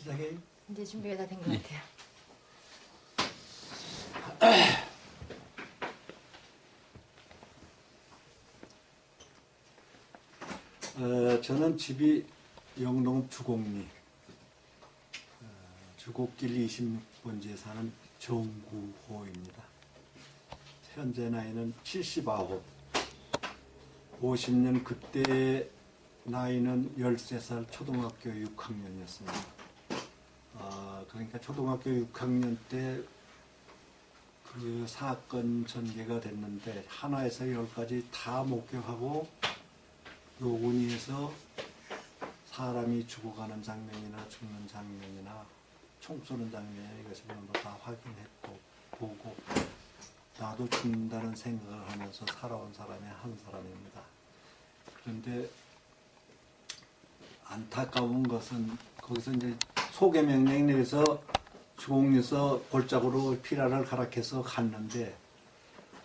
시작해요. 이제 준비가 다 된 것 같아요. 저는 집이 영동 주곡리 주곡길 26번지에 사는 정구호입니다. 현재 나이는 79. 50년 그때 나이는 13살 초등학교 6학년이었습니다. 그러니까 초등학교 6학년 때 그 사건 전개가 됐는데 하나에서 10까지 다 목격하고 요군이에서 사람이 죽어가는 장면이나 죽는 장면이나 총 쏘는 장면이나 이것을 전부 다 확인했고 보고 나도 죽는다는 생각을 하면서 살아온 사람의 한 사람입니다. 그런데 안타까운 것은 거기서 이제 소개 명령 내려서 주공에서 골짜기로 피라를 가락해서 갔는데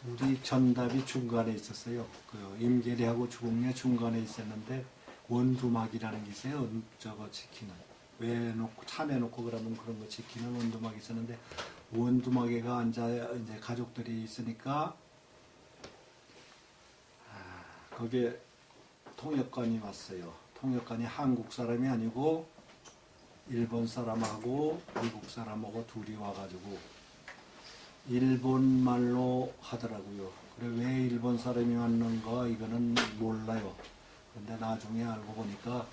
우리 전답이 중간에 있었어요. 그 임계리하고 주공리 중간에 있었는데 원두막이라는 게 있어요. 저거 지키는 외놓고 참해놓고 그러면 그런 거 지키는 원두막이 있었는데 원두막에가 앉아 이제 가족들이 있으니까 거기에 통역관이 왔어요. 통역관이 한국 사람이 아니고 일본 사람하고 미국 사람하고 둘이 와가지고 일본 말로 하더라고요. 그래 왜 일본 사람이 왔는가 이거는 몰라요. 그런데 나중에 알고 보니까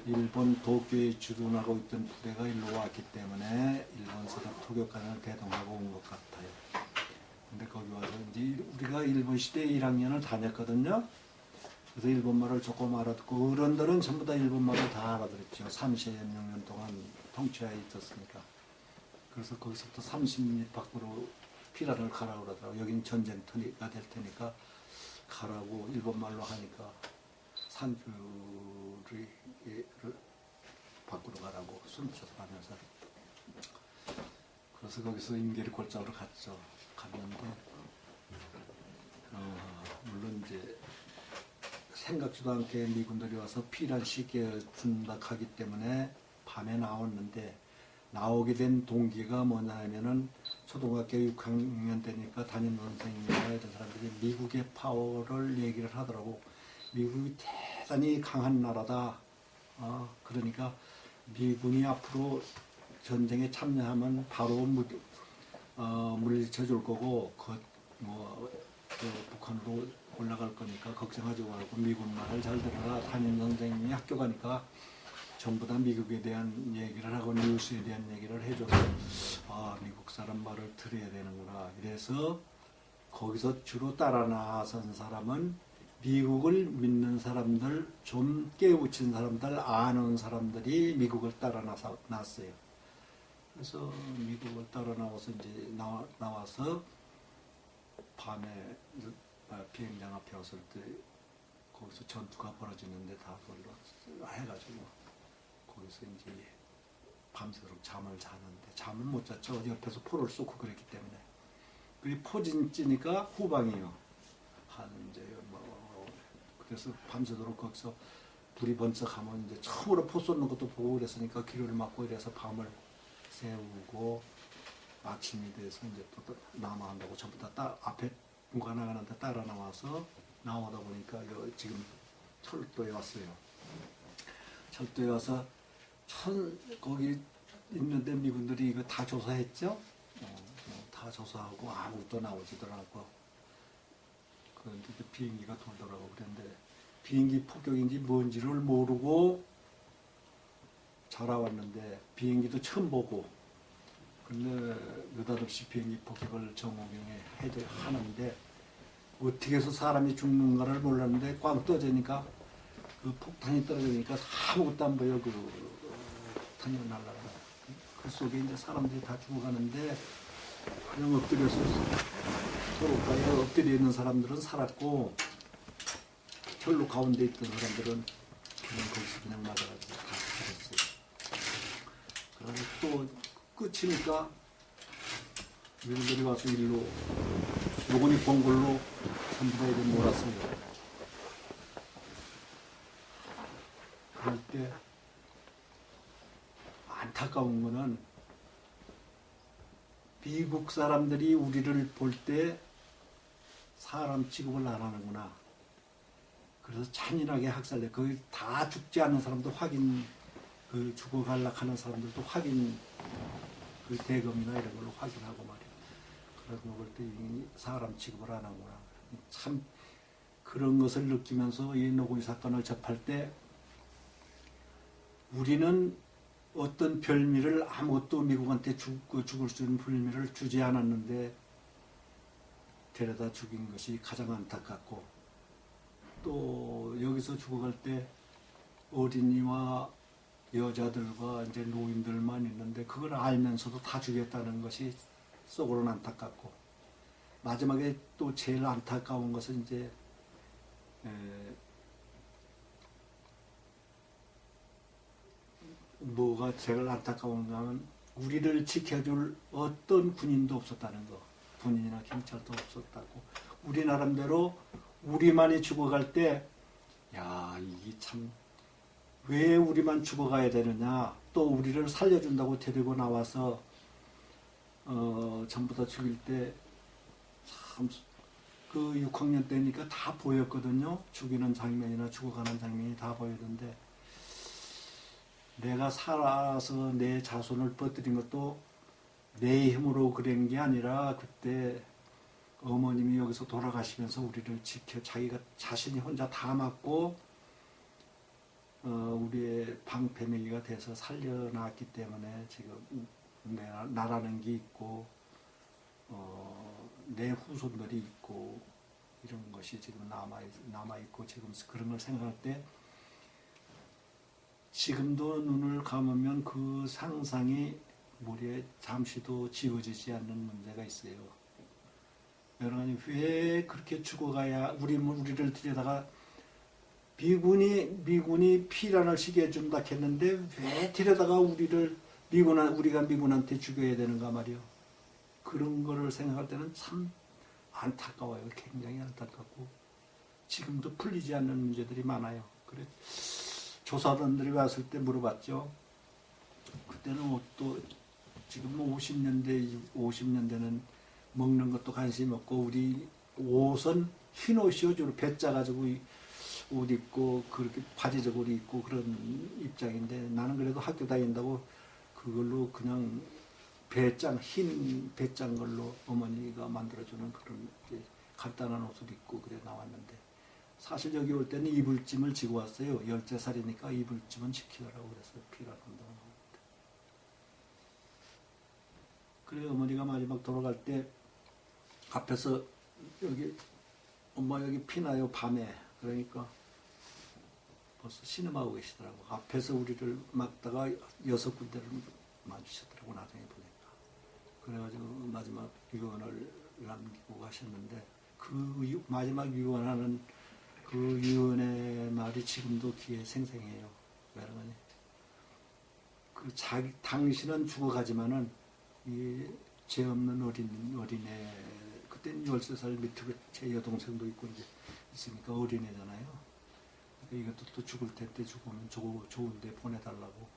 일본 도쿄에 주둔하고 있던 부대가 일로 왔기 때문에 일본 사람 통역관을 대동하고 온 것 같아요. 근데 거기 와서 이제 우리가 일본 시대 1학년을 다녔거든요. 그래서 일본말을 조금 알아듣고 어른들은 전부 다 일본말을 다 알아들었죠. 30년 동안 통치하에 있었으니까. 그래서 거기서부터 30리 밖으로 피라를 가라고 그러더라고요. 여긴 전쟁터가 될 테니까 가라고 일본말로 하니까 산주를 밖으로 가라고 숨쳐서 가면서 그래서 거기서 임계리 골짜기로 갔죠. 갔는데 물론 이제 생각지도 않게 미군들이 와서 피란 시기에 준다 하기 때문에 밤에 나왔는데 나오게 된 동기가 뭐냐면은 초등학교 6학년 때니까 담임 선생님이나 이런 사람들이 미국의 파워를 얘기를 하더라고. 미국이 대단히 강한 나라다. 그러니까 미군이 앞으로 전쟁에 참여하면 바로 물리쳐 줄 거고 북한으로 올라갈 거니까 걱정하지 말고 미국 말을 잘 들어라. 담임 선생님이 학교 가니까 전부 다 미국에 대한 얘기를 하고 뉴스에 대한 얘기를 해줘서 미국 사람 말을 들어야 되는구나. 이래서 거기서 주로 따라 나선 사람은 미국을 믿는 사람들, 좀 깨우친 사람들, 아는 사람들이 미국을 따라 났어요. 그래서 미국을 따라 나와서 이제 나와서 밤에 비행장 앞에 왔을 때 거기서 전투가 벌어지는데 다 그걸로 해가지고 거기서 이제 밤새도록 잠을 자는데 잠을 못 잤죠. 옆에서 포를 쏘고 그랬기 때문에. 그게 포진 찌니까 후방이요. 그래서 밤새도록 거기서 불이 번쩍하면 이제 처음으로 포 쏘는 것도 보고 그랬으니까 기류를 막고 이래서 밤을 새우고 아침이 돼서 이제 또 남아한다고 전부 다 앞에 누가 나가는데 따라 나와서 나오다 보니까 지금 철도에 왔어요. 철도에 와서 거기 있는데 미군들이 이거 다 조사했죠. 다 조사하고 아무것도 나오지더라고. 그런데 비행기가 돌더라고. 그런데 비행기 폭격인지 뭔지를 모르고 살아왔는데 비행기도 처음 보고 근데 느닷없이 비행기 폭격을 정호경에 하는데 어떻게 해서 사람이 죽는가를 몰랐는데 꽝 떠지니까 그 폭탄이 떨어지니까 아무것도 안 보여. 그 폭탄이 날라가. 그 속에 이제 사람들이 다 죽어가는데 그냥 엎드려서 도로가에 엎드려 있는 사람들은 살았고 철로 가운데 있던 사람들은 그냥 거기서 그냥 맞아가지고 다 죽었어요. 그리고 또 끝이니까 미군들이 와서 일로 요건이 본 걸로 전부 다 이제 몰았습니다. 그럴 때 안타까운 거는 미국 사람들이 우리를 볼 때 사람 취급을 안 하는구나. 그래서 잔인하게 학살돼. 거기 다 죽지 않는 사람도 확인, 그 죽어갈락하는 사람들도 확인, 그 대검이나 이런 걸로 확인하고 말이야. 그래서 먹을 때 사람 취급을 안 하구나. 참 그런 것을 느끼면서 이 노구이 사건을 접할 때 우리는 어떤 별미를 아무것도 미국한테 죽을 수 있는 별미를 주지 않았는데 데려다 죽인 것이 가장 안타깝고, 또 여기서 죽어갈 때 어린이와 여자들과 이제 노인들만 있는데 그걸 알면서도 다 죽였다는 것이 속으로는 안타깝고, 마지막에 또 제일 안타까운 것은 이제 뭐가 제일 안타까운가 하면 우리를 지켜줄 어떤 군인도 없었다는 거. 군인이나 경찰도 없었다고. 우리 나름대로 우리만이 죽어갈 때, 야, 이게 참, 왜 우리만 죽어가야 되느냐. 또 우리를 살려준다고 데리고 나와서 전부 다 죽일 때 참, 그 6학년 때니까 다 보였거든요. 죽이는 장면이나 죽어가는 장면이 다 보이던데, 내가 살아서 내 자손을 퍼뜨린 것도 내 힘으로 그런 게 아니라 그때 어머님이 여기서 돌아가시면서 우리를 지켜 자기가 자신이 혼자 다 맞고 우리의 방패매기가 돼서 살려놨기 때문에 지금 나라는 게 있고 내 후손들이 있고 이런 것이 지금 남아있고, 지금 그런 걸 생각할 때 지금도 눈을 감으면 그 상상이 머리에 잠시도 지워지지 않는 문제가 있어요. 여러분이 왜 그렇게 죽어가야 우리를 들여다가 미군이 피란을 시게 해준다 했는데 왜 들여다가 우리가 미군한테 죽여야 되는가 말이요. 그런 거를 생각할 때는 참 안타까워요. 굉장히 안타깝고 지금도 풀리지 않는 문제들이 많아요. 그래 조사단들이 왔을 때 물어봤죠. 그때는 또 지금 50년대는 먹는 것도 관심이 없고 우리 옷은 흰 옷이요. 주로 배 짜가지고 옷 입고 그렇게 바지 저고리 입고 그런 입장인데, 나는 그래도 학교 다닌다고 그걸로 그냥 흰 배 짠 걸로 어머니가 만들어주는 그런 간단한 옷을 입고 그래 나왔는데, 사실 여기 올 때는 이불짐을 지고 왔어요. 13살이니까 이불짐은 지키라고 그랬어요. 피라한다고. 그래 어머니가 마지막 돌아갈 때 앞에서 여기 엄마 여기 피나요 밤에. 그러니까 벌써 신음하고 계시더라고. 앞에서 우리를 막다가 6군데를 맞으셨더라고 나중에 보니까. 그래가지고 마지막 유언을 남기고 가셨는데, 그 마지막 유언하는 그 유언의 말이 지금도 귀에 생생해요. 여러분이 당신은 죽어가지만은 이 죄 없는 어린애, 그때는 13살 밑으로 제 여동생도 있고 이제 있으니까 어린애잖아요. 그러니까 이것도 또 죽을 텐데 죽으면 좋은 데 보내달라고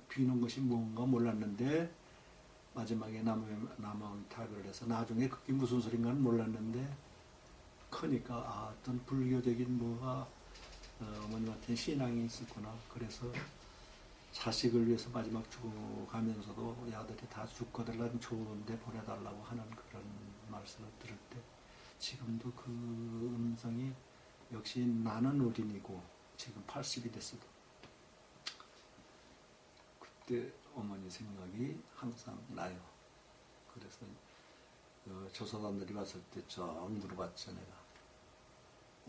비는 것이 뭔가 몰랐는데 마지막에 남아온 타결을 해서 나중에 그게 무슨 소린가는 몰랐는데 크니까 어떤 불교적인 뭐가 어머님한테 신앙이 있었구나. 그래서 자식을 위해서 마지막 죽어가면서도 아들이 다 죽거들라면 좋은 데 보내달라고 하는 그런 말씀을 들을 때 지금도 그 음성이 역시 나는 어린이고 지금 80이 됐어도 그때 어머니 생각이 항상 나요. 그래서 조사관들이 왔을 때 쫙 물어봤죠. 내가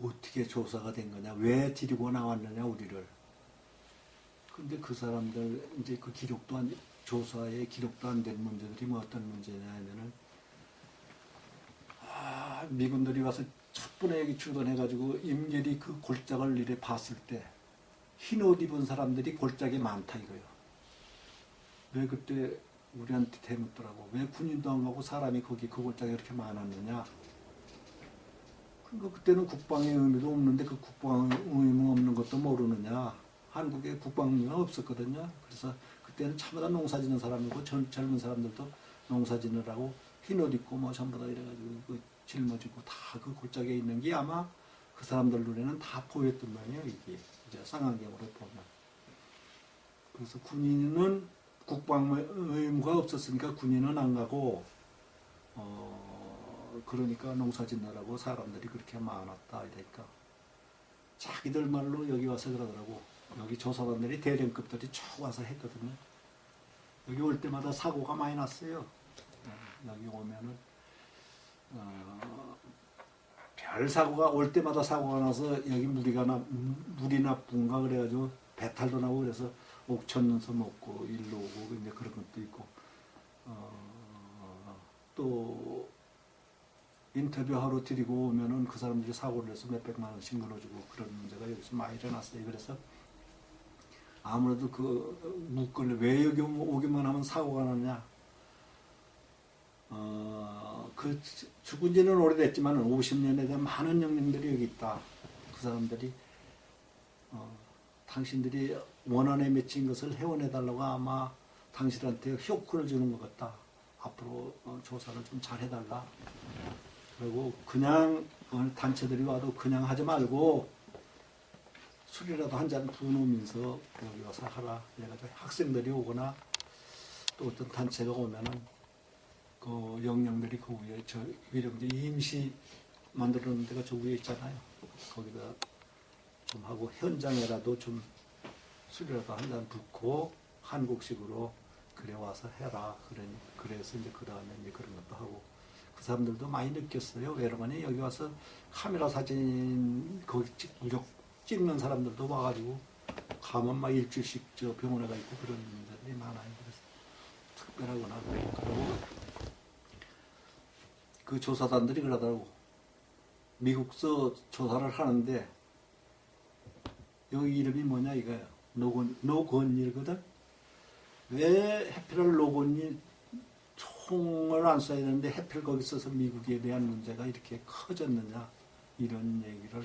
어떻게 조사가 된 거냐, 왜 데리고 나왔느냐 우리를. 근데 그 사람들 이제 그 조사에 기록도 안 된 문제들이 뭐 어떤 문제냐 하면은 미군들이 와서 첫 번에 여기 출근해가지고 임렬이 그 골짜기를 이래 봤을 때 흰 옷 입은 사람들이 골짜기에 많다 이거요. 왜 그때 우리한테 대묻더라고. 왜 군인도 안 가고 사람이 거기 그 골짜기에 이렇게 많았느냐. 그러니까 그때는 국방의 의미도 없는데 그 국방의 의미 없는 것도 모르느냐 한국에 국방부가 없었거든요. 그래서 그때는 참다 농사 짓는 사람이고 젊은 사람들도 농사 짓느라고 흰 옷 입고 뭐 전부 다 이래가지고 그 짊어지고 다 그 골짜기에 있는 게 아마 그 사람들 눈에는 다 보였던 말이에요. 이게 이제 쌍안경으로 보면. 그래서 군인은 국방 의무가 없었으니까 군인은 안 가고 그러니까 농사 짓느라고 사람들이 그렇게 많았다 이러니까 자기들 말로 여기 와서 그러더라고. 여기 조사관들이 대령급들이 쭉 와서 했거든요. 여기 올 때마다 사고가 많이 났어요. 여기 오면은 별 사고가 올 때마다 사고가 나서 여기 물이 나쁜가 그래가지고 배탈도 나고 그래서 옥천에서 먹고 일로 오고 이제 그런 것도 있고 또 인터뷰하러 드리고 오면은 그 사람들이 사고를 내서 몇백만 원씩 물어주고 그런 문제가 여기서 많이 일어났어요. 그래서 아무래도 왜 여기 오기만 하면 사고가 나냐. 죽은 지는 오래됐지만 50년에 대한 많은 영령들이 여기 있다. 그 사람들이 당신들이 원한에 맺힌 것을 회원해달라고 아마 당신한테 효크를 주는 것 같다. 앞으로 조사를 좀 잘해달라. 그리고 그냥 단체들이 와도 그냥 하지 말고 술이라도 한 잔 부으면서 여기 와서 하라. 그래가지고 학생들이 오거나 또 어떤 단체가 오면은 그 영령들이 그 위에 저 위령제 임시 만들어 놓은 데가 저 위에 있잖아요. 거기다 좀 하고 현장에라도 좀 술이라도 한 잔 붓고 한국식으로 그래 와서 해라. 그래서 이제 그 다음에 이제 그런 것도 하고 그 사람들도 많이 느꼈어요. 외로만이 여기 와서 카메라 사진 거기 무조건 찍는 사람들도 와가지고 가면 막 일주일씩 저 병원에 가 있고 그런 분들이 많아요. 그래서 특별하거나 그리고 그 조사단들이 그러더라고. 미국서 조사를 하는데 여기 이름이 뭐냐 이거야. 노건일거든. 왜 해필을 노건일 총을 안 쏴야 되는데 해필 거기 있어서 미국에 대한 문제가 이렇게 커졌느냐 이런 얘기를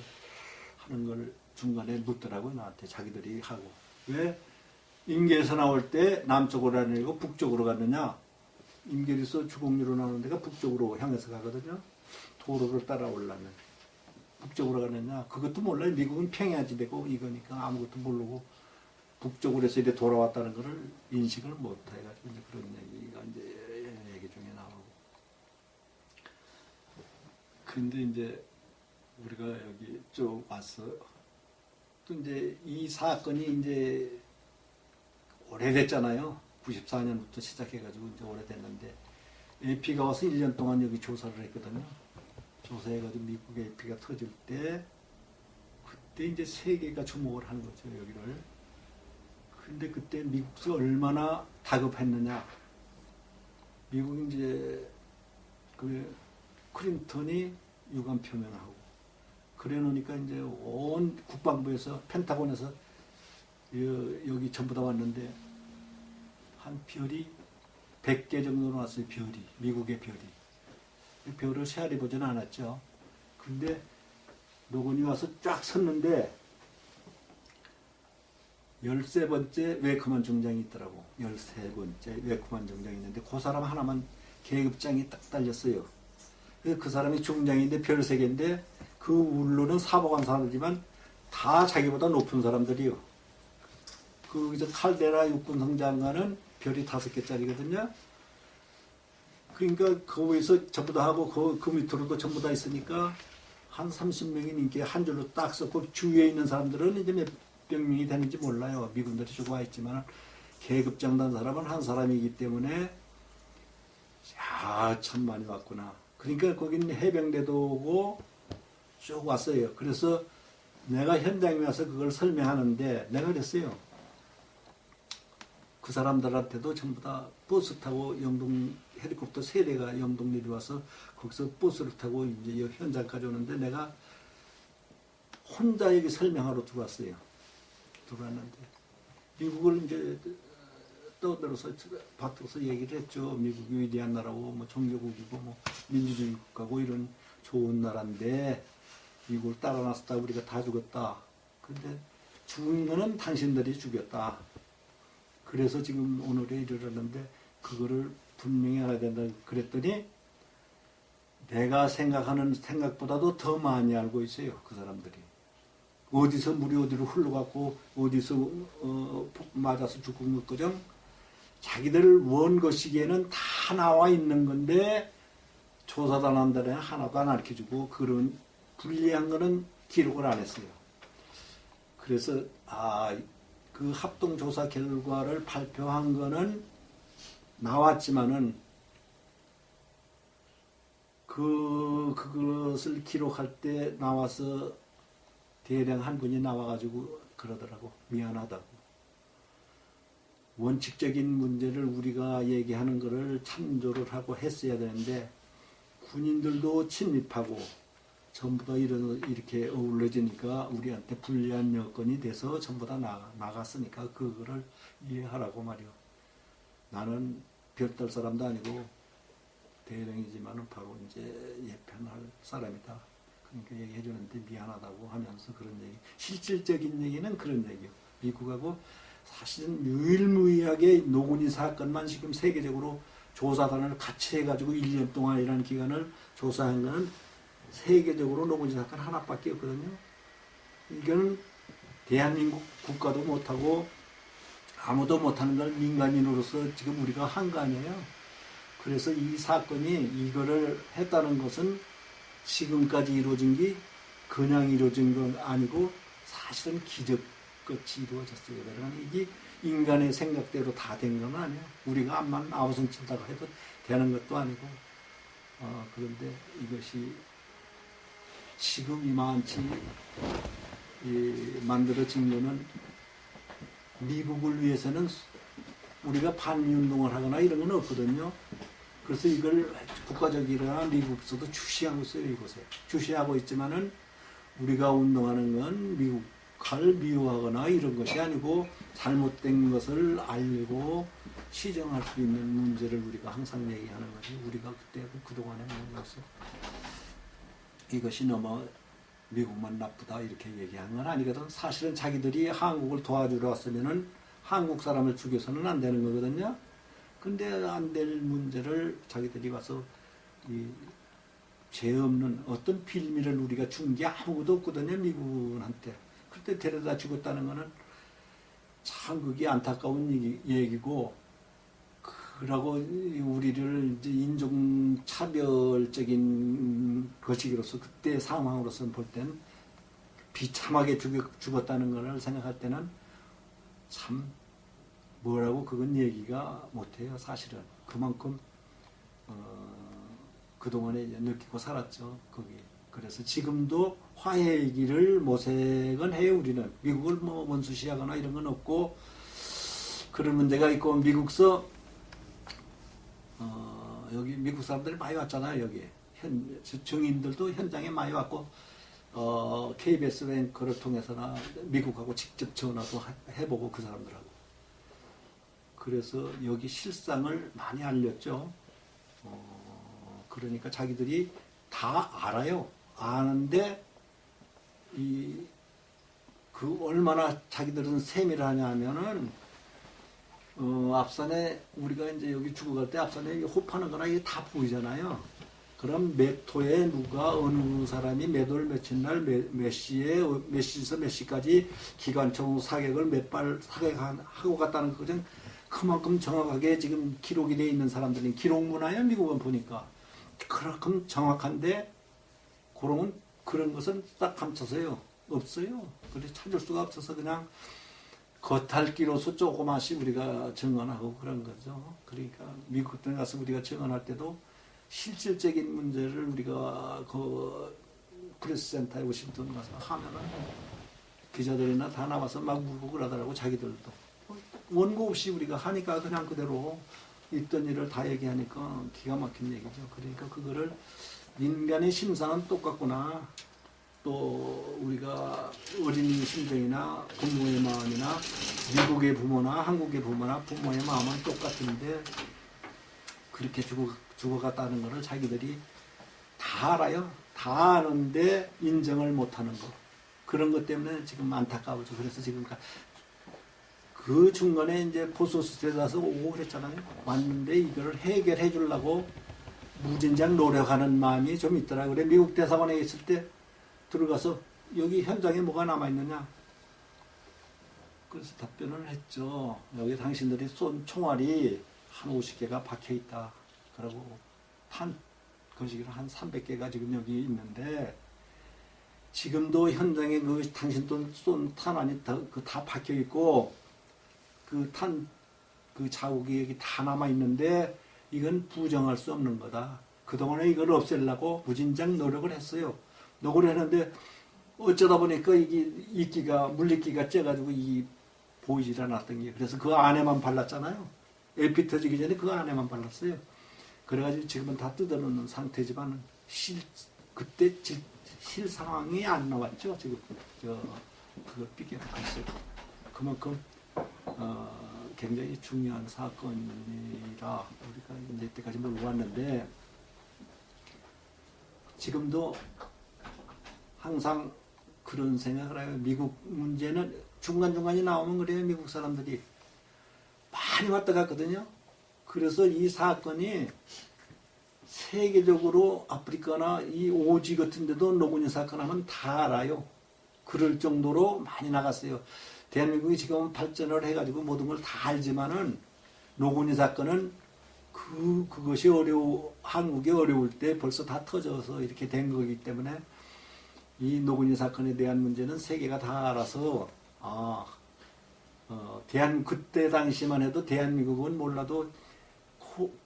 하는 걸 중간에 묻더라고요. 나한테 자기들이 하고. 왜 임계에서 나올 때 남쪽으로 아니고 북쪽으로 갔느냐. 임계에서 주공리로 나오는 데가 북쪽으로 향해서 가거든요. 도로를 따라 올라면 북쪽으로 가느냐. 그것도 몰라요. 미국은 평야지대고 이거니까 아무것도 모르고 북쪽으로 해서 이제 돌아왔다는 것을 인식을 못 해가지고 이제 그런 얘기가 이제 얘기 중에 나오고. 근데 이제 우리가 여기 쭉 와서 또 이제 이 사건이 이제 오래됐잖아요. 94년부터 시작해가지고 이제 오래됐는데 AP가 와서 1년 동안 여기 조사를 했거든요. 조사해가지고 미국 AP가 터질 때 그때 이제 세계가 주목을 하는 거죠. 여기를. 근데 그때 미국서 얼마나 다급했느냐. 미국 이제 그 클린턴이 유감 표명하고 그래 놓으니까 이제 온 국방부에서 펜타곤에서 여기 전부 다 왔는데 한 별이 100개 정도 나왔어요. 별이. 미국의 별이. 별을 세알이 보지는 않았죠. 근데 노건이 와서 쫙 섰는데 13번째 웨크만 중장이 있더라고. 13번째 웨크만 중장이 있는데 그 사람 하나만 계급장이 딱 달렸어요. 그 사람이 중장인데 별 3개인데 그 울로는 사복한 사람이지만 다 자기보다 높은 사람들이요. 그 칼데라 육군성장관은 별이 5개짜리거든요. 그러니까 거기서 전부 다 하고 그 밑으로도 전부 다 있으니까 한 30명이 이렇게 한 줄로 딱 섰고 주위에 있는 사람들은 이제 몇 명이 되는지 몰라요. 미군들이 주고 와 있지만 계급장 단 사람은 한 사람이기 때문에 참 많이 왔구나. 그러니까 거기는 해병대도 오고 쭉 왔어요. 그래서 내가 현장에 와서 그걸 설명하는데 내가 그랬어요. 그 사람들한테도 전부 다 버스 타고 영동 헬리콥터 3대가 영동 내려와서 거기서 버스를 타고 이제 현장까지 오는데 내가 혼자 여기 설명하러 들어왔어요. 들어왔는데 미국을 이제 떠들어서 받들어서 얘기를 했죠. 미국이 위대한 나라고 뭐 종교국이고 뭐 민주주의 국가고 이런 좋은 나라인데 미국을 따라 나섰다 우리가 다 죽었다. 근데 죽은 거는 당신들이 죽였다. 그래서 지금 오늘에 이르렀는데 그거를 분명히 알아야 된다. 그랬더니 내가 생각하는 생각보다도 더 많이 알고 있어요. 그 사람들이. 어디서 물이 어디로 흘러갔고 어디서 맞아서 죽은 것거든. 자기들 원 것이기에는 다 나와 있는 건데 조사단한들은 하나도 안 가르쳐주고 그런 불리한 거는 기록을 안 했어요. 그래서 그 합동조사 결과를 발표한 거는 나왔지만은 그것을 기록할 때 나와서 대령 한 분이 나와가지고 그러더라고. 미안하다고. 원칙적인 문제를 우리가 얘기하는 거를 참조를 하고 했어야 되는데 군인들도 침입하고 전부 다 이렇게 어울려지니까 우리한테 불리한 여건이 돼서 전부 다 나갔으니까 그거를 이해하라고 말이요. 나는 별달 사람도 아니고 대령이지만은 바로 이제 예편할 사람이다. 그러니까 얘기해 주는데 미안하다고 하면서 그런 얘기. 실질적인 얘기는 그런 얘기요. 미국하고 사실은 유일무이하게 노군이 사건만 지금 세계적으로 조사단을 같이 해가지고 1년 동안이라는 기간을 조사한 거는 세계적으로 노군이 사건 하나밖에 없거든요. 이거는 대한민국 국가도 못하고 아무도 못하는 걸 민간인으로서 지금 우리가 한 거 아니에요. 그래서 이 사건이 이거를 했다는 것은 지금까지 이루어진 게 그냥 이루어진 건 아니고 사실은 기적같이 이루어졌어요. 그러면 이게 인간의 생각대로 다 된 건 아니에요. 우리가 암만 아우성 친다고 해도 되는 것도 아니고 그런데 이것이 지금 이만치 만들어진 거는 미국을 위해서는 우리가 반미운동을 하거나 이런 건 없거든요. 그래서 이걸 국가적이거나 미국에서도 주시하고 있어요. 이곳에. 주시하고 있지만은 우리가 운동하는 건 미국을 미워하거나 이런 것이 아니고 잘못된 것을 알고 시정할 수 있는 문제를 우리가 항상 얘기하는 거지. 우리가 그때 그동안에 뭐였어. 이것이 너무 미국만 나쁘다 이렇게 얘기한 건 아니거든. 사실은 자기들이 한국을 도와주러 왔으면은 한국 사람을 죽여서는 안 되는 거거든요. 근데 안 될 문제를 자기들이 와서 죄 없는 어떤 빌미를 우리가 준 게 아무것도 없거든요. 미국한테. 그때 데려다 죽었다는 거는 참 그게 안타까운 얘기고 그러고 우리를 이제 인종차별적인 것이기로서 그때 상황으로서 볼 때는 비참하게 죽었다는 것을 생각할 때는 참 뭐라고 그건 얘기가 못해요. 사실은 그만큼 그동안에 느끼고 살았죠. 거기. 그래서 지금도 화해의 길을 모색은 해요. 우리는 미국을 뭐 원수시하거나 이런 건 없고 그런 문제가 있고 미국서 여기 미국 사람들이 많이 왔잖아요. 여기 증인들도 현장에 많이 왔고 KBS 랭크를 통해서나 미국하고 직접 전화도 해보고 그 사람들하고 그래서 여기 실상을 많이 알렸죠. 그러니까 자기들이 다 알아요. 아는데 그 얼마나 자기들은 세밀하냐 하면은 앞산에 우리가 이제 여기 죽어갈 때 앞산에 호파는 거나 이게 다 보이잖아요. 그럼 몇 호에 누가 어느 사람이 몇 월 며칠 날 몇 시에 몇 시에서 몇 시까지 기관총 사격을 몇 발 사격하고 갔다는 거는 그만큼 정확하게 지금 기록이 되어 있는 사람들이 기록 문화예요. 미국은 보니까 그만큼 정확한데 그런 것은 딱 감춰서요. 없어요. 그래서 찾을 수가 없어서 그냥 겉핥기로서 조그마씩 우리가 증언하고 그런 거죠. 그러니까 미국에 가서 우리가 증언할 때도 실질적인 문제를 우리가 그 프레스센터에 워싱턴 가서 하면은 기자들이나 다 나와서 막 물고 그러더라고. 자기들도 원고 없이 우리가 하니까 그냥 그대로 있던 일을 다 얘기하니까 기가 막힌 얘기죠. 그러니까 그거를 인간의 심상은 똑같구나. 또 우리가 어린 심정이나 부모의 마음이나 미국의 부모나 한국의 부모나 부모의 마음은 똑같은데 그렇게 죽어갔다는 것을 자기들이 다 알아요. 다 아는데 인정을 못하는 거. 그런 것 때문에 지금 안타까워져. 그래서 지금 그 중간에 이제 보소스에 가서 오고 그랬잖아요. 왔는데 이거를 해결해 주려고 무진장 노력하는 마음이 좀 있더라. 그래 미국 대사관에 있을 때 들어가서 여기 현장에 뭐가 남아있느냐. 그래서 답변을 했죠. 여기 당신들이 쏜 총알이 한 50개가 박혀있다. 그러고 거시기로 한 300개가 지금 여기 있는데 지금도 현장에 당신 쏜 탄환이 다 박혀있고 그 자국이 여기 다 남아있는데 이건 부정할 수 없는 거다. 그동안에 이걸 없애려고 무진장 노력을 했어요. 노력을 했는데 어쩌다 보니까 이게 물리기가 째가지고 보이질 않았던 게 그래서 그 안에만 발랐잖아요. 에피 터지기 전에 그 안에만 발랐어요. 그래가지고 지금은 다 뜯어놓는 상태지만 그때 실 상황이 안 나왔죠. 지금 그걸 비교했어요. 그만큼 굉장히 중요한 사건이라 우리가 이제 때까지 몰고 왔는데 지금도 항상 그런 생각을 해요. 미국 문제는 중간중간이 나오면 그래요. 미국 사람들이 많이 왔다 갔거든요. 그래서 이 사건이 세계적으로 아프리카나 이 오지 같은 데도 노군이 사건 하면 다 알아요. 그럴 정도로 많이 나갔어요. 대한민국이 지금 발전을 해가지고 모든 걸 다 알지만은 노군이 사건은 그것이 한국이 어려울 때 벌써 다 터져서 이렇게 된 거기 때문에 이 노군이 사건에 대한 문제는 세계가 다 알아서 그때 당시만 해도 대한민국은 몰라도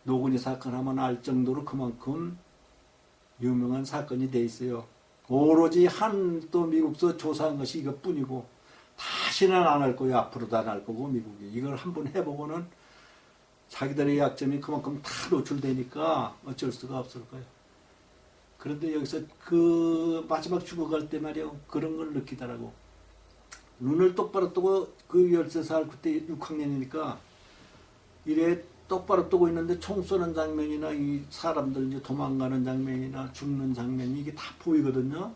노군이 사건 하면 알 정도로 그만큼 유명한 사건이 돼 있어요. 오로지 또 미국서 조사한 것이 이것뿐이고 다시는 안 할 거예요. 앞으로도 안 할 거고 미국이 이걸 한번 해보고는 자기들의 약점이 그만큼 다 노출되니까 어쩔 수가 없을 거예요. 그런데 여기서 그 마지막 죽어갈 때 말이요. 그런 걸 느끼더라고. 눈을 똑바로 뜨고 그 13살 그때 6학년이니까 이래 똑바로 뜨고 있는데 총 쏘는 장면이나 이 사람들 이제 도망가는 장면이나 죽는 장면이 이게 다 보이거든요.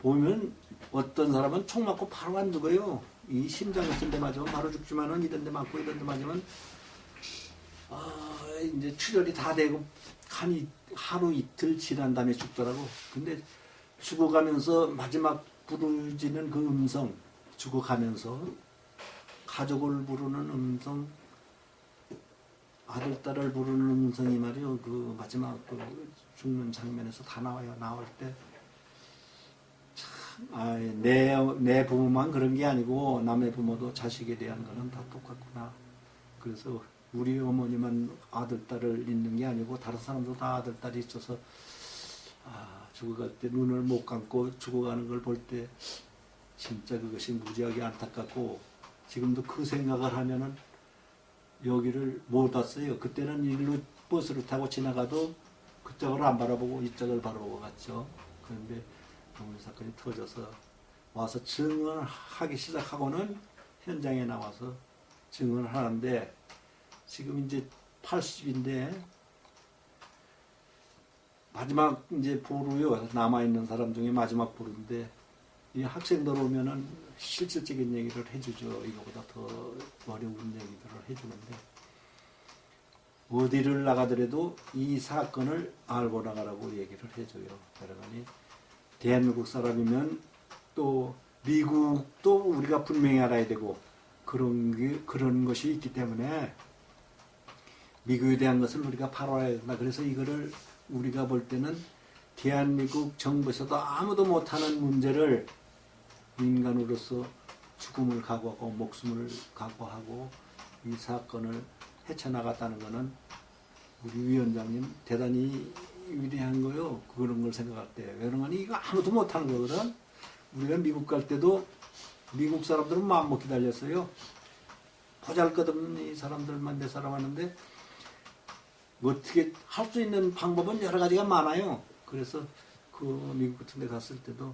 보면 어떤 사람은 총 맞고 바로 안 죽어요. 이 심장 같은 데 맞으면 바로 죽지만은 이런 데 맞고 이런 데 맞으면 이제 출혈이 다 되고 하루 이틀 지난 다음에 죽더라고. 근데 죽어가면서 마지막 부르짖는 그 음성, 죽어가면서 가족을 부르는 음성, 아들, 딸을 부르는 음성이 말이요. 그 마지막 죽는 장면에서 다 나와요. 나올 때 참, 내 부모만 그런 게 아니고 남의 부모도 자식에 대한 거는 다 똑같구나. 그래서 우리 어머니만 아들, 딸을 잃는 게 아니고 다른 사람도 다 아들, 딸이 있어서 죽어갈 때 눈을 못 감고 죽어가는 걸 볼 때 진짜 그것이 무지하게 안타깝고 지금도 그 생각을 하면은 여기를 못 왔어요. 그때는 일로 버스를 타고 지나가도 그쪽을 안 바라보고 이쪽을 바라보고 갔죠. 그런데 노군 사건이 터져서 와서 증언을 하기 시작하고는 현장에 나와서 증언을 하는데 지금 이제 80인데 마지막 이제 보루요. 남아있는 사람 중에 마지막 보루인데 이 학생들 오면은 실질적인 얘기를 해주죠. 이거보다 더 어려운 얘기들을 해주는데 어디를 나가더라도 이 사건을 알고 나가라고 얘기를 해줘요. 그러니 대한민국 사람이면 또 미국도 우리가 분명히 알아야 되고 그런 것이 있기 때문에 미국에 대한 것을 우리가 바로 알아야 된다. 그래서 이거를 우리가 볼 때는 대한민국 정부에서도 아무도 못하는 문제를 인간으로서 죽음을 각오하고 목숨을 각오하고 이 사건을 헤쳐나갔다는 것은 우리 위원장님 대단히 위대한 거요. 그런 걸 생각할 때. 왜냐면 이거 아무도 못하는 거거든. 우리가 미국 갈 때도 미국 사람들은 마음먹고 기다렸어요. 보잘것없는 이 사람들만 내 사람 하는데 어떻게 할 수 있는 방법은 여러 가지가 많아요. 그래서 그 미국 같은 데 갔을 때도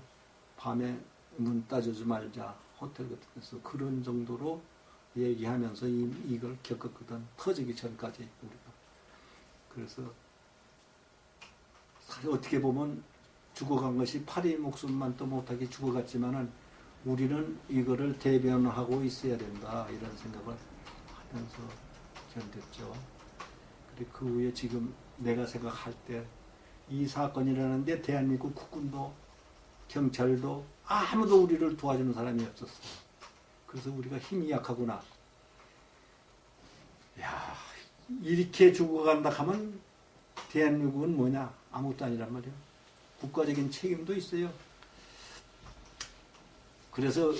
밤에 문 따주지 말자 호텔 같은 데서 그런 정도로 얘기하면서 이걸 겪었거든. 터지기 전까지 우리가. 그래서 사실 어떻게 보면 죽어간 것이 파리 목숨만 또 못하게 죽어갔지만은 우리는 이거를 대변하고 있어야 된다 이런 생각을 하면서 견뎠죠. 그리고 그 후에 지금 내가 생각할 때 이 사건이 일어났는데 대한민국 국군도 경찰도 아무도 우리를 도와주는 사람이 없었어. 그래서 우리가 힘이 약하구나. 야, 이렇게 죽어간다 하면 대한민국은 뭐냐? 아무것도 아니란 말이에요. 국가적인 책임도 있어요. 그래서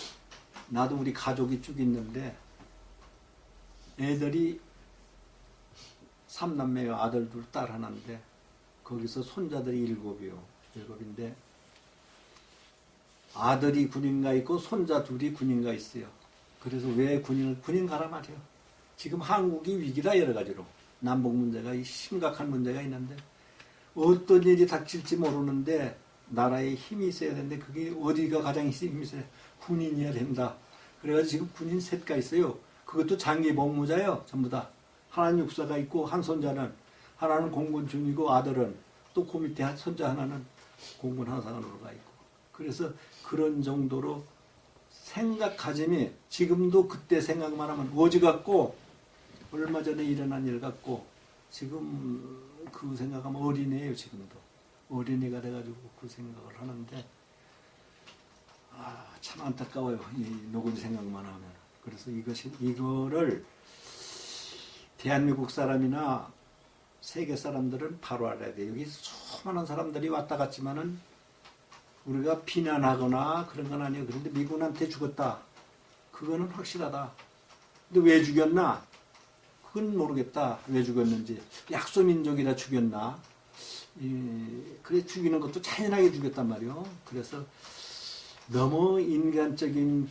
나도 우리 가족이 쭉 있는데 애들이 3남매요. 아들 둘, 딸 하나인데 거기서 손자들이 7이요. 7인데 아들이 군인가 있고 손자 둘이 군인가 있어요. 그래서 왜 군인 가라 말이에요. 지금 한국이 위기다 여러 가지로. 남북 문제가 심각한 문제가 있는데 어떤 일이 닥칠지 모르는데 나라에 힘이 있어야 되는데 그게 어디가 가장 힘이 있어요? 군인이어야 된다. 그래가지고 지금 군인 셋가 있어요. 그것도 장기 복무자예요. 전부 다. 하나는 육사가 있고 한 손자는 하나는 공군 중이고 아들은 또 그 밑에 손자 하나는 공군 하사관으로 가 있고. 그래서 그런 정도로 생각하자니 지금도 그때 생각만 하면 오지 같고 얼마 전에 일어난 일 같고 지금 그 생각하면 어린애예요. 지금도 어린애가 돼가지고 그 생각을 하는데 참 안타까워요. 이 노군 생각만 하면. 그래서 이거를 대한민국 사람이나 세계 사람들은 바로 알아야 돼요. 여기 수많은 사람들이 왔다 갔지만은 우리가 비난하거나 그런 건 아니에요. 그런데 미군한테 죽었다. 그거는 확실하다. 근데 왜 죽였나? 그건 모르겠다. 왜 죽였는지. 약소민족이라 죽였나? 그래 죽이는 것도 잔인하게 죽였단 말이에요. 그래서 너무 인간적인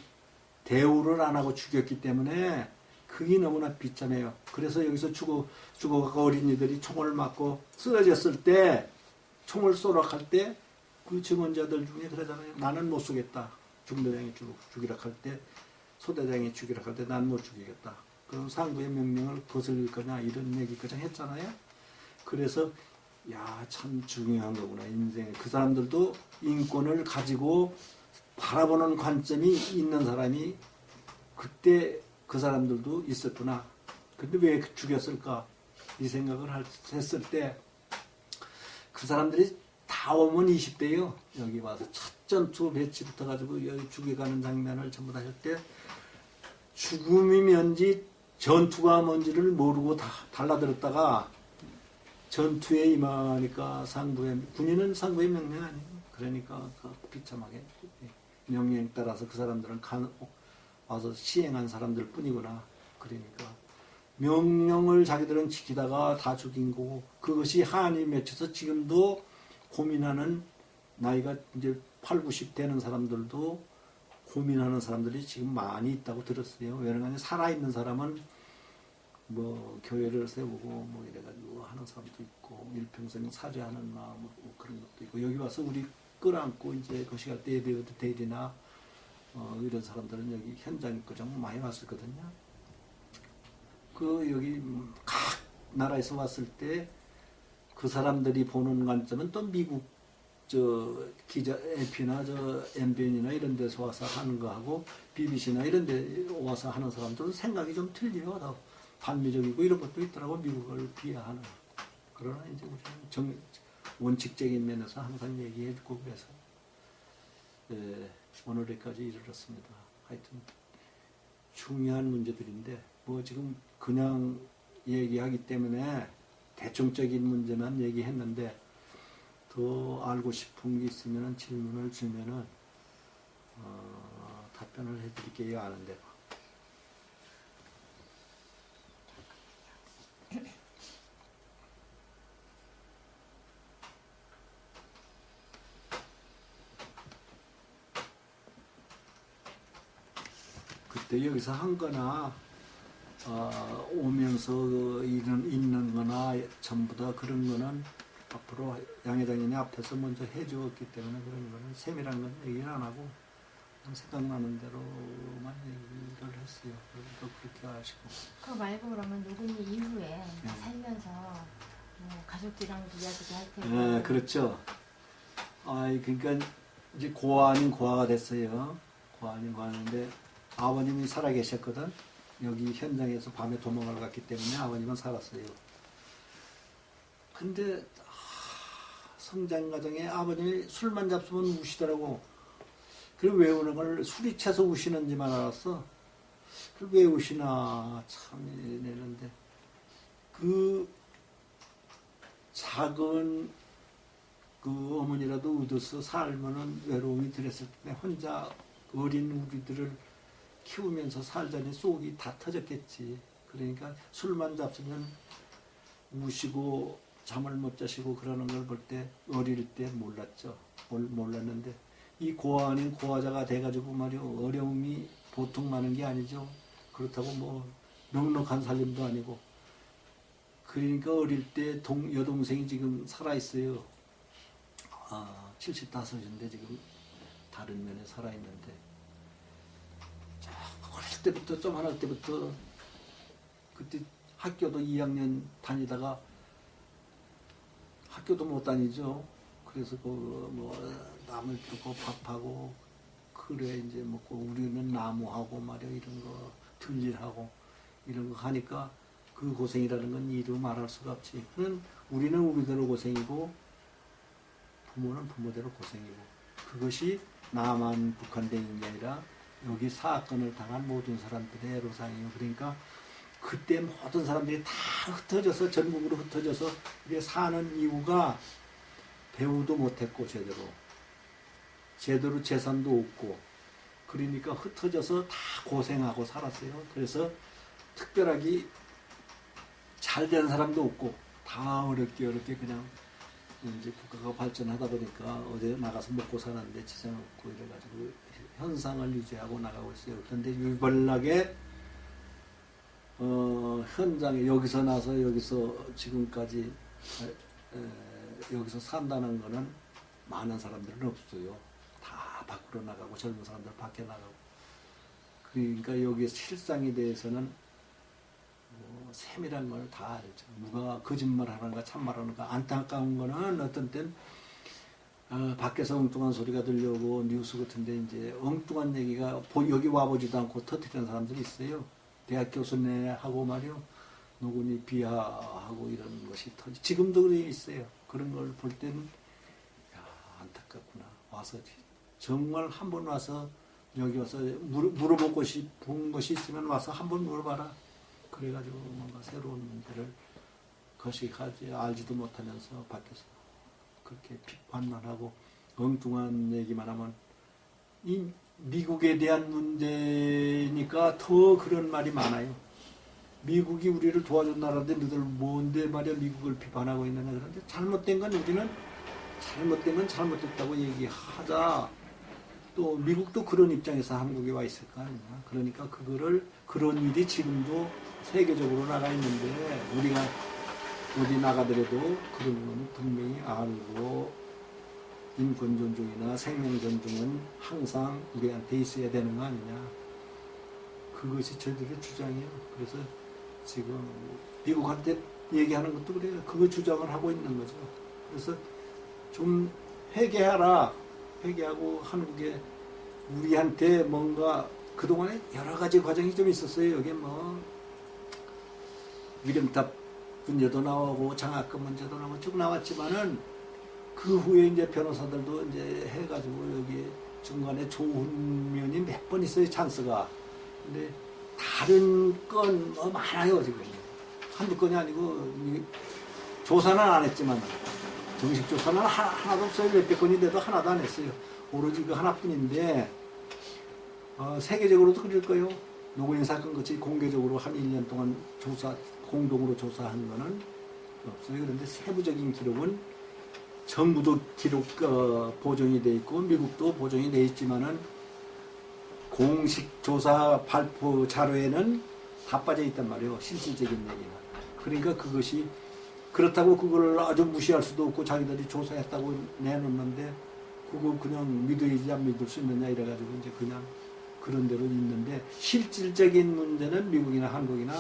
대우를 안 하고 죽였기 때문에 그게 너무나 비참해요. 그래서 여기서 죽어가고 어린이들이 총을 맞고 쓰러졌을 때 총을 쏘러 갈 때 그 증언자들 중에 그러잖아요. 나는 못 쏘겠다. 중대장이 죽이라 할 때 소대장이 죽이라 할 때 난 못 죽이겠다. 그럼 상부의 명령을 거슬릴 거냐 이런 얘기까지 했잖아요. 그래서 야, 참 중요한 거구나. 인생에. 그 사람들도 인권을 가지고 바라보는 관점이 있는 사람이 그때 그 사람들도 있었구나. 근데 왜 죽였을까? 이 생각을 했을 때 그 사람들이 다 오면 20대요. 여기 와서 첫 전투 배치 붙어가지고 여기 죽여가는 장면을 전부 다 할 때 죽음이 뭔지 전투가 뭔지를 모르고 다 달라들었다가 전투에 임하니까 군인은 상부의 명령 아니에요. 그러니까 비참하게 명령에 따라서 그 사람들은 와서 시행한 사람들 뿐이구나. 그러니까 명령을 자기들은 지키다가 다 죽인 거고 그것이 한이 맺혀서 지금도 고민하는 나이가 이제 8, 90 되는 사람들도 고민하는 사람들이 지금 많이 있다고 들었어요. 왜냐하면 살아있는 사람은 뭐 교회를 세우고 뭐 이래가지고 하는 사람도 있고 일평생 사죄하는 마음으로 그런 것도 있고 여기 와서 우리 끌어안고 이제 그 시간 때에 대리나 이런 사람들은 여기 현장 그정 많이 왔었거든요. 그 여기 각 나라에서 왔을 때 그 사람들이 보는 관점은 또 미국 기자 AP나 MBN이나 이런 데서 와서 하는 거하고 BBC나 이런 데 와서 하는 사람들은 생각이 좀 틀려요. 더 반미적이고 이런 것도 있더라고. 미국을 비하하는. 그러나 이제 우리는 원칙적인 면에서 항상 얘기해주고 그래서 오늘까지 이르렀습니다. 하여튼 중요한 문제들인데 뭐 지금 그냥 얘기하기 때문에 대충적인 문제만 얘기했는데 더 알고 싶은 게 있으면 질문을 주면은 답변을 해드릴게요. 아는 대로. 그때 여기서 한 거나 오면서 있는 거나 전부 다 그런 거는 앞으로 양 회장님이 앞에서 먼저 해주었기 때문에 그런 거는 세밀한 건 얘기를 안 하고 생각나는 대로만 얘기를 했어요. 그래서 그렇게 하시고. 그거 말고 그러면 노군이 이후에 살면서 뭐 가족들이랑도 이야기도 할 테고. 네, 그렇죠. 그러니까 이제 고아 아닌 고아가 됐어요. 고아 아닌 고아인데 아버님이 살아 계셨거든. 여기 현장에서 밤에 도망을 갔기 때문에 아버님은 살았어요. 근데 성장 과정에 아버님이 술만 잡수면 우시더라고. 그리고 왜 우는 걸 술이 채서 우시는지만 알았어. 그 왜 우시나 참 이랬는데 그 작은 그 어머니라도 얻어서 살면은 외로움이 들었을 때 혼자 어린 우리들을 키우면서 살자니 속이 다 터졌겠지. 그러니까 술만 잡수면 우시고 잠을 못 자시고 그러는 걸 볼 때 어릴 때 몰랐죠. 몰랐는데 이 고아 아닌 고아자가 돼가지고 말이요 어려움이 보통 많은 게 아니죠. 그렇다고 뭐 넉넉한 살림도 아니고. 그러니까 어릴 때 여동생이 지금 살아있어요. 75인데 지금 다른 면에 살아있는데 어릴 때부터 좀 할 때부터 그때 학교도 2학년 다니다가 학교도 못 다니죠. 그래서 뭐 남을 두고 밥하고 그래 이제 먹고 우리는 나무하고 말이야 이런 거 들일하고 이런 거 하니까 그 고생이라는 건 이루 말할 수가 없지. 우리는 우리대로 고생이고 부모는 부모대로 고생이고 그것이 나만 국한된 게 아니라 여기 사건을 당한 모든 사람들의 애로사항이에요. 그러니까 그때 모든 사람들이 다 흩어져서 전국으로 흩어져서 이게 사는 이유가 배우도 못했고 제대로 재산도 없고 그러니까 흩어져서 다 고생하고 살았어요. 그래서 특별하게 잘 된 사람도 없고 다 어렵게 그냥 이제 국가가 발전하다 보니까 어디 나가서 먹고 사는데 지장 없고 이래가지고 현상을 유지하고 나가고 있어요. 그런데 유별나게 현장에 여기서 나서 여기서 지금까지 여기서 산다는 거는 많은 사람들은 없어요. 다 밖으로 나가고 젊은 사람들 밖에 나가고 그러니까 여기 실상에 대해서는 뭐 세밀한 걸 다 알죠. 누가 거짓말하는가 참말하는가. 안타까운 거는 어떤 땐 밖에서 엉뚱한 소리가 들려오고 뉴스 같은데 이제 엉뚱한 얘기가 여기 와보지도 않고 터뜨리는 사람들이 있어요. 대학 교수네하고 말이요. 누구니 비하하고 이런 것이 지금도 그래 있어요. 그런 걸 볼 때는 야, 안타깝구나. 와서 정말 한 번 와서 여기 와서 물어보고 싶은 것이 있으면 와서 한번 물어봐라. 그래가지고 뭔가 새로운 문제를 거시하지 알지도 못하면서 밖에서 그렇게 비판만 하고 엉뚱한 얘기만 하면 이 미국에 대한 문제니까 더 그런 말이 많아요. 미국이 우리를 도와준 나라인데 너희들 뭔데 말이야 미국을 비판하고 있느냐. 그런데 잘못된 건 우리는 잘못된 건 잘못됐다고 얘기하자. 또 미국도 그런 입장에서 한국에 와 있을 거 아니냐. 그러니까 그런 일이 지금도 세계적으로 나가 있는데 우리가 어디 나가더라도 그런 건 분명히 알고 인권 존중이나 생명 존중은 항상 우리한테 있어야 되는 거 아니냐. 그것이 저희들의 주장이에요. 그래서 지금 미국한테 얘기하는 것도 그래요. 그거 주장을 하고 있는 거죠. 그래서 좀 회개하라. 회개하고 한국에 우리한테 뭔가 그동안에 여러 가지 과정이 좀 있었어요. 여기 뭐 위령탑 문제도 나오고 장학금 문제도 나오고 쭉 나왔지만은 그 후에 이제 변호사들도 이제 해가지고 여기 중간에 좋은 면이 몇 번 있어요. 찬스가. 근데 다른 건 뭐 많아요. 지금 한두 건이 아니고 조사는 안 했지만 정식 조사는 하나도 없어요. 몇백 건이 돼도 하나도 안 했어요. 오로지 그 하나뿐인데 세계적으로도 그럴 거예요. 노고인 사건 같이 공개적으로 한 1년 동안 공동으로 조사한 거는 없어요. 그런데 세부적인 기록은 정부도 기록 보존이 돼 있고 미국도 보존이 돼 있지만은 공식 조사 발표 자료에는 다 빠져 있단 말이에요. 실질적인 얘기가. 그러니까 그것이 그렇다고 그걸 아주 무시할 수도 없고 자기들이 조사했다고 내놓는데 그거 그냥 믿어야지 안 믿을 수 있느냐 이래가지고 이제 그냥 그런 대로 있는데 실질적인 문제는 미국이나 한국이나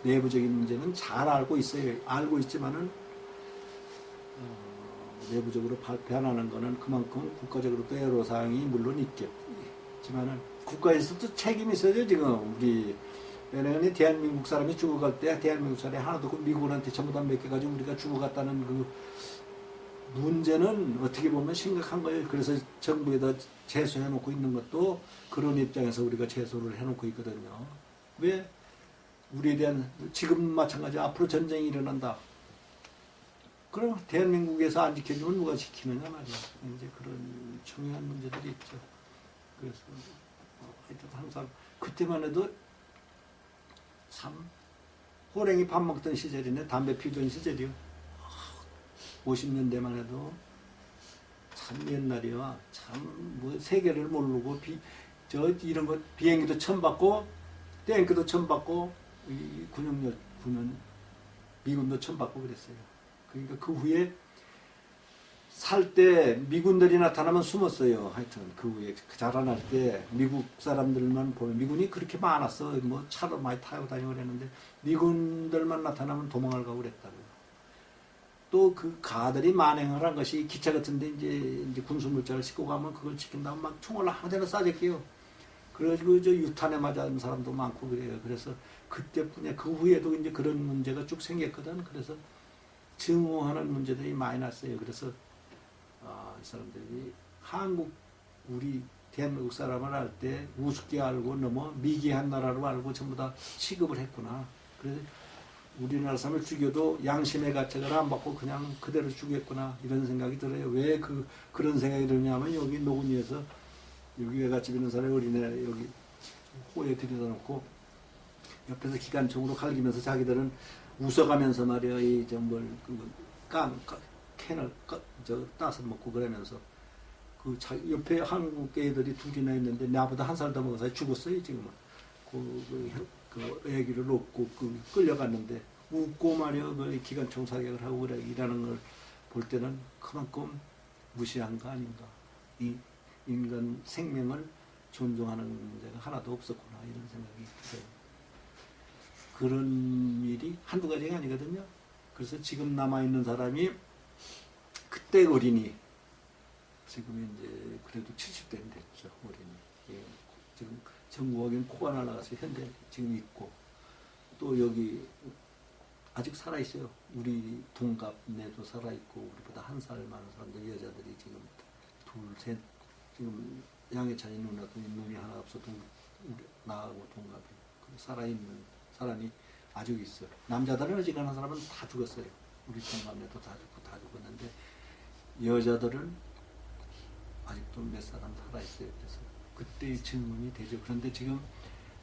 내부적인 문제는 잘 알고 있어요. 알고 있지만은 내부적으로 변하는 거는 그만큼 국가적으로도 애로사항이 물론 있겠지만은 국가에서도 책임이 있어요. 지금 우리 왜냐면 대한민국 사람이 죽어갈 때 대한민국 사람이 하나도 없고 미국한테 전부 다 맡겨가지고 우리가 죽어갔다는 그 문제는 어떻게 보면 심각한 거예요. 그래서 정부에다 제소해놓고 있는 것도 그런 입장에서 우리가 제소를 해놓고 있거든요. 왜? 우리에 대한 지금 마찬가지 앞으로 전쟁이 일어난다. 그럼 대한민국에서 안 지켜주면 누가 지키느냐 말이야. 이제 그런 중요한 문제들이 있죠. 그래서 하여튼 항상 그때만 해도 참 호랭이 밥 먹던 시절이네. 담배 피우던 시절이요. 50년대만 해도 참 옛날이야. 참 뭐 세계를 모르고 이런 거 비행기도 처음 봤고 탱크도 처음 봤고 이 군용군 미군도 처음 봤고 그랬어요. 그러니까 그 후에 살 때 미군들이 나타나면 숨었어요. 하여튼 그 후에 자라날 때 미국 사람들만 보면 미군이 그렇게 많았어. 뭐 차로 많이 타고 다니고 그랬는데 미군들만 나타나면 도망을 가고 그랬다고요. 또 그 가들이 만행을 한 것이 기차 같은데 이제 군수물자를 싣고 가면 그걸 지킨다고 막 총을 아무데나 쏴댔게요. 그래가지고 저 유탄에 맞은 사람도 많고 그래요. 그래서 그때뿐이야. 그 후에도 이제 그런 문제가 쭉 생겼거든. 그래서 증오하는 문제들이 많이 났어요. 그래서 이 사람들이 우리 대한민국 사람을 할 때 우습게 알고 너무 미개한 나라로 알고 전부 다 취급을 했구나. 그래서 우리나라 사람을 죽여도 양심의 가책을 안 받고 그냥 그대로 죽였구나 이런 생각이 들어요. 왜 그런 생각이 드냐면 여기 노근이에서 여기 외갓집 있는 사람이 어린애 여기 호에 들여다 놓고 옆에서 기관총으로 갈기면서 자기들은 웃어가면서 말이야 캔을 따서 먹고 그러면서 옆에 한국 애들이 둘이나 있는데 나보다 한 살 더 먹어서 죽었어요 지금은. 그 애기를 놓고 끌려갔는데 웃고 말이야 기관총 사격을 하고 그래 일하는 걸 볼 때는 그만큼 무시한 거 아닌가. 이 인간 생명을 존중하는 문제가 하나도 없었구나 이런 생각이 들어요. 그런 일이 한두 가지가 아니거든요. 그래서 지금 남아있는 사람이 그때 어린이 지금 이제 그래도 70대는 됐죠. 어린이. 예. 지금 전국에는 코가 날아가서 현대 지금 있고 또 여기 아직 살아있어요. 우리 동갑내도 살아있고 우리보다 한 살 많은 사람들 여자들이 지금 둘, 셋 지금 양해찬이 누나도 눈이 하나 없어도 나하고 동갑이 살아있는 사람이 아직 있어요. 남자들은 어지간한 사람은 다 죽었어요. 우리 동갑내도 다 죽었는데 여자들은 아직도 몇 사람 살아있어요. 그래서 그때의 증언이 되죠. 그런데 지금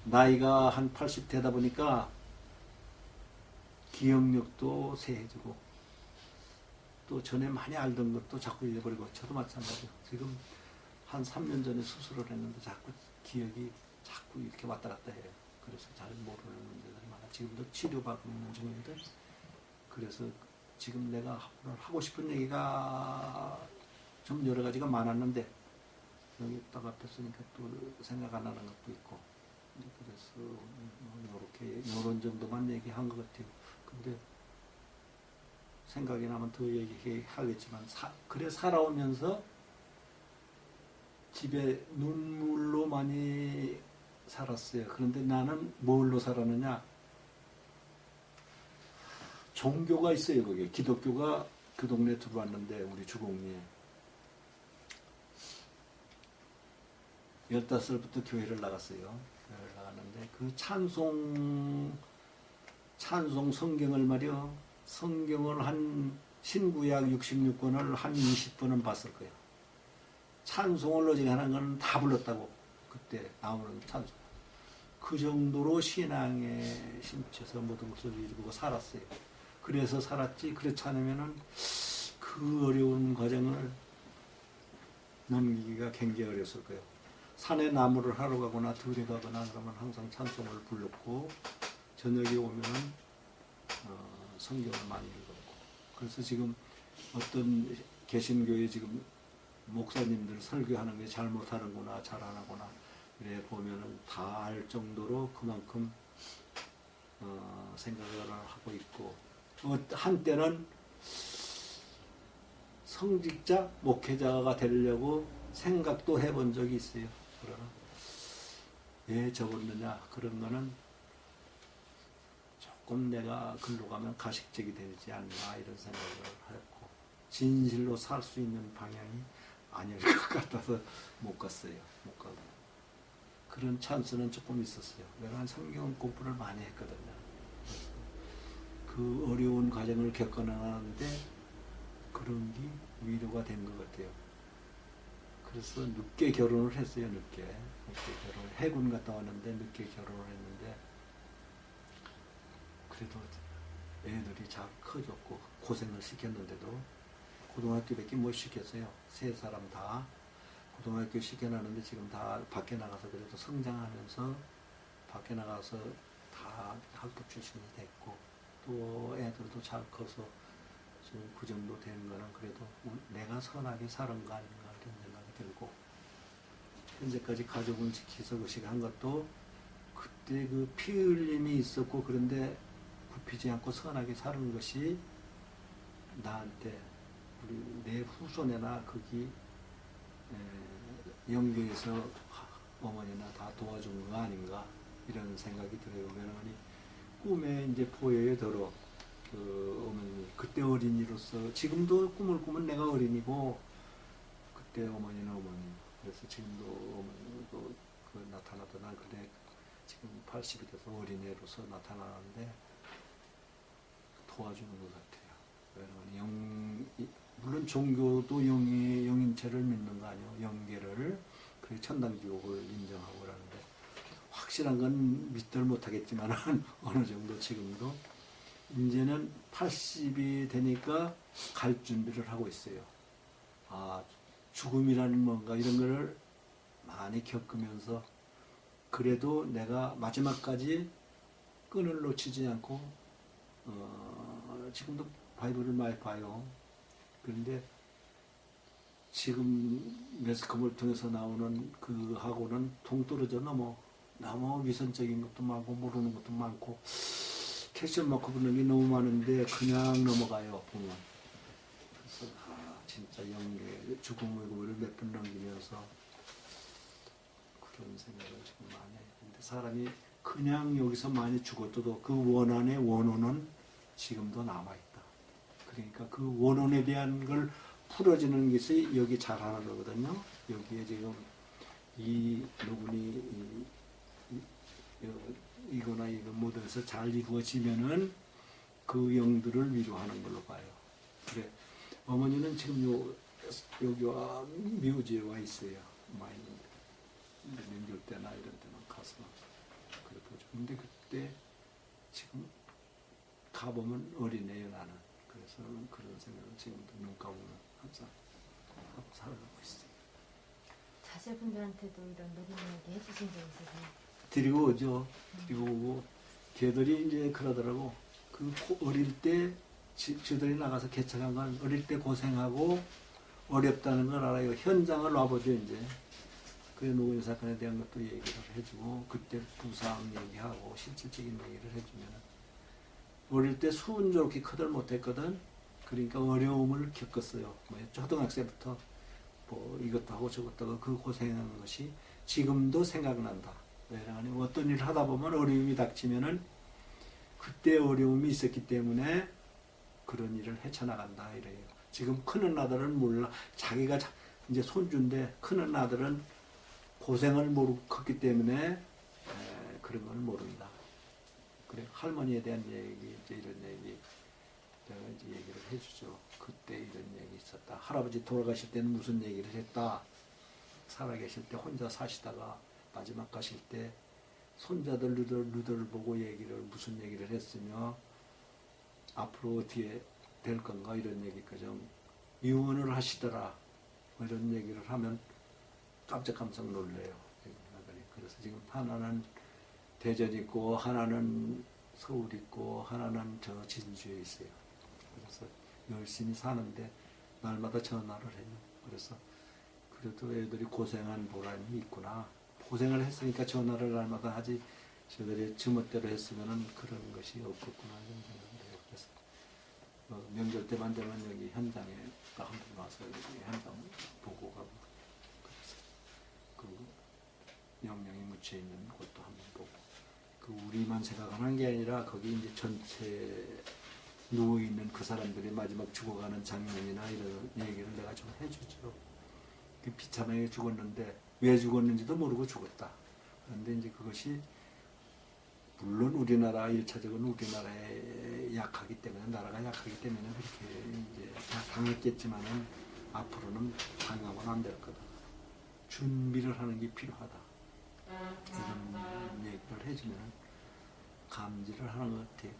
나이가 한 80 되다 보니까 기억력도 쇠해지고 또 전에 많이 알던 것도 자꾸 잊어버리고 저도 마찬가지예요. 지금 한 3년 전에 수술을 했는데 자꾸 기억이 자꾸 이렇게 왔다 갔다 해요. 그래서 잘 모르는 문제들이 많아. 지금도 치료받고 있는 중인데 그래서 지금 내가 하고 싶은 얘기가 좀 여러 가지가 많았는데 여기 딱 앞에 쓰니까 또 생각 안 나는 것도 있고 그래서 이런 정도만 얘기한 것 같아요. 근데 생각이 나면 더 얘기하겠지만 그래 살아오면서 집에 눈물로 많이 살았어요. 그런데 나는 뭘로 살았느냐? 종교가 있어요. 거기 기독교가 그 동네에 들어왔는데 우리 주공리에 15살부터 교회를 나갔어요. 교회를 나갔는데 그 찬송 성경을 말이요. 성경을 한 신구약 66권을 한 20번은 봤을 거예요. 찬송을 어지간한 건 다 불렀다고. 그때 나오는 찬송. 그 정도로 신앙에 심취해서 모든 것을 이루고 살았어요. 그래서 살았지. 그렇지 않으면은 그 어려운 과정을 넘기기가 굉장히 어려웠을 거예요. 산에 나무를 하러 가거나 들에 가거나 그러면 항상 찬송을 불렀고 저녁에 오면은 성경을 많이 읽었고 그래서 지금 어떤 개신교에 지금 목사님들 설교하는 게 잘못하는구나 잘하는구나 그래 보면은 다 알 정도로 그만큼 생각을 하고 있고 한때는 성직자 목회자가 되려고 생각도 해본 적이 있어요. 그러나 왜 접었느냐 그런 거는 조금 내가 글로 가면 가식적이 되지 않나 이런 생각을 했고 진실로 살 수 있는 방향이 아닐 것 같아서 못 갔어요. 못 가고 그런 찬스는 조금 있었어요. 내가 성경 공부를 많이 했거든요. 그 어려운 과정을 겪어나가는데 그런 게 위로가 된 것 같아요. 그래서 늦게 결혼을 했어요. 늦게 결혼 해군 갔다 왔는데 늦게 결혼을 했는데 그래도 애들이 잘 커졌고 고생을 시켰는데도 고등학교밖에 못 시켰어요. 세 사람 다 고등학교 시켜놨는데 지금 다 밖에 나가서 그래도 성장하면서 밖에 나가서 다 학교 출신이 됐고 또 애들도 잘 커서 지금 그 정도 되는 거는 그래도 내가 선하게 사는 거 아닌가 이런 생각이 들고 현재까지 가족을 지키서 의식한 것도 그때 그 피 흘림이 있었고 그런데 굽히지 않고 선하게 사는 것이 나한테 우리 내 후손에나 거기 영교에서 어머니나 다 도와준 거 아닌가 이런 생각이 들어요. 왜냐하면 꿈에 이제 보여요. 더러 그 어머니 그때 어린이로서 지금도 꿈을 꾸면 내가 어린이고 그때 어머니는 어머니 그래서 지금도 어머니도 그 나타나도 난 그래 지금 80이 돼서 어린애로서 나타나는데 도와주는 것 같아요. 왜냐하면 물론 종교도 영인체를 믿는 거 아니에요. 영계를 그리고 천당지옥을 인정하고 그러는데 확실한 건 믿들 못하겠지만 어느 정도 지금도 이제는 80이 되니까 갈 준비를 하고 있어요. 아 죽음이라는 뭔가 이런 거를 많이 겪으면서 그래도 내가 마지막까지 끈을 놓치지 않고 지금도 바이블을 많이 봐요. 그런데 지금 매스컴을 통해서 나오는 그 하고는 동떨어져 너무 위선적인 것도 많고 모르는 것도 많고 캐시엄 마크 부르는 게 너무 많은데 그냥 넘어가요 보면. 그래서 진짜 영계 죽음의 고비를 몇 번 넘기면서 그런 생각을 지금 많이 해요. 근데 사람이 그냥 여기서 많이 죽었어도 그 원한의 원혼은 지금도 남아있다. 그러니까 그 원혼에 대한 걸 풀어지는 것이 여기 잘하는 거거든요. 여기에 지금 이 노군이 이거나 이거 모두에서 잘 이루어지면은 그 영들을 위로하는 걸로 봐요. 그래 어머니는 지금 여기와 묘지에 와 있어요. 많이 명절 때나 이런 때는 가서 그래 보죠. 근데 그때 지금 가보면 어린애요 나는. 그래서 그런 생각을 지금도 눈 감으면 항상 하고 살아가고 있어요. 자제분들한테도 이런 노린 이야기 해주신 적 있으세요? 데리고 오죠. 데리고 오고 걔들이 이제 그러더라고. 그 어릴 때 저들이 나가서 개척한 건 어릴 때 고생하고 어렵다는 걸 알아요. 현장을 와보죠 이제. 그 노인 사건에 대한 것도 얘기를 해주고 그때 부상 얘기하고 실질적인 얘기를 해주면 어릴 때 순조롭게 크들 못했거든. 그러니까 어려움을 겪었어요. 초등학생부터 뭐 이것도 하고 저것도 하고 그 고생하는 것이 지금도 생각난다. 왜냐하면 어떤 일을 하다 보면 어려움이 닥치면은 그때 어려움이 있었기 때문에 그런 일을 헤쳐나간다 이래요. 지금 크는 아들은 몰라. 자기가 이제 손주인데 크는 아들은 고생을 모르기 때문에 그런 걸 모른다. 그래 할머니에 대한 얘기 이제 이런 얘기 내가 이제 얘기를 해주죠. 그때 이런 얘기 있었다. 할아버지 돌아가실 때는 무슨 얘기를 했다. 살아계실 때 혼자 사시다가 마지막 가실 때 손자들 누들 보고 무슨 얘기를 했으며 앞으로 어떻게 될 건가 이런 얘기까지 유언을 하시더라. 뭐 이런 얘기를 하면 깜짝 놀래요. 그래서 지금 하나는 대전 있고 하나는 서울 있고 하나는 저 진주에 있어요. 그래서 열심히 사는데 날마다 전화를 해요. 그래서 그래도 애들이 고생한 보람이 있구나. 고생을 했으니까 전화를 날마다 하지 저들이 지멋대로 했으면 그런 것이 없겠구나 이런 생각을 해요. 그래서 명절 때만 되면 여기 현장에 한 번 와서 여기 현장 보고 가고 그래서 그 영령이 묻혀 있는 곳도 한 번 보고 그 우리만 생각하는 게 아니라 거기 이제 전체 누워 있는 그 사람들이 마지막 죽어가는 장면이나 이런 얘기를 내가 좀 해주죠. 그 비참하게 죽었는데 왜 죽었는지도 모르고 죽었다. 그런데 이제 그것이 물론 우리나라 1차적으로 우리나라에 약하기 때문에 나라가 약하기 때문에 그렇게 이제 다 당했겠지만은 앞으로는 당하면 안 될 거다. 준비를 하는 게 필요하다. 이런 얘기를 해주면 감지를 하는 것 같아요.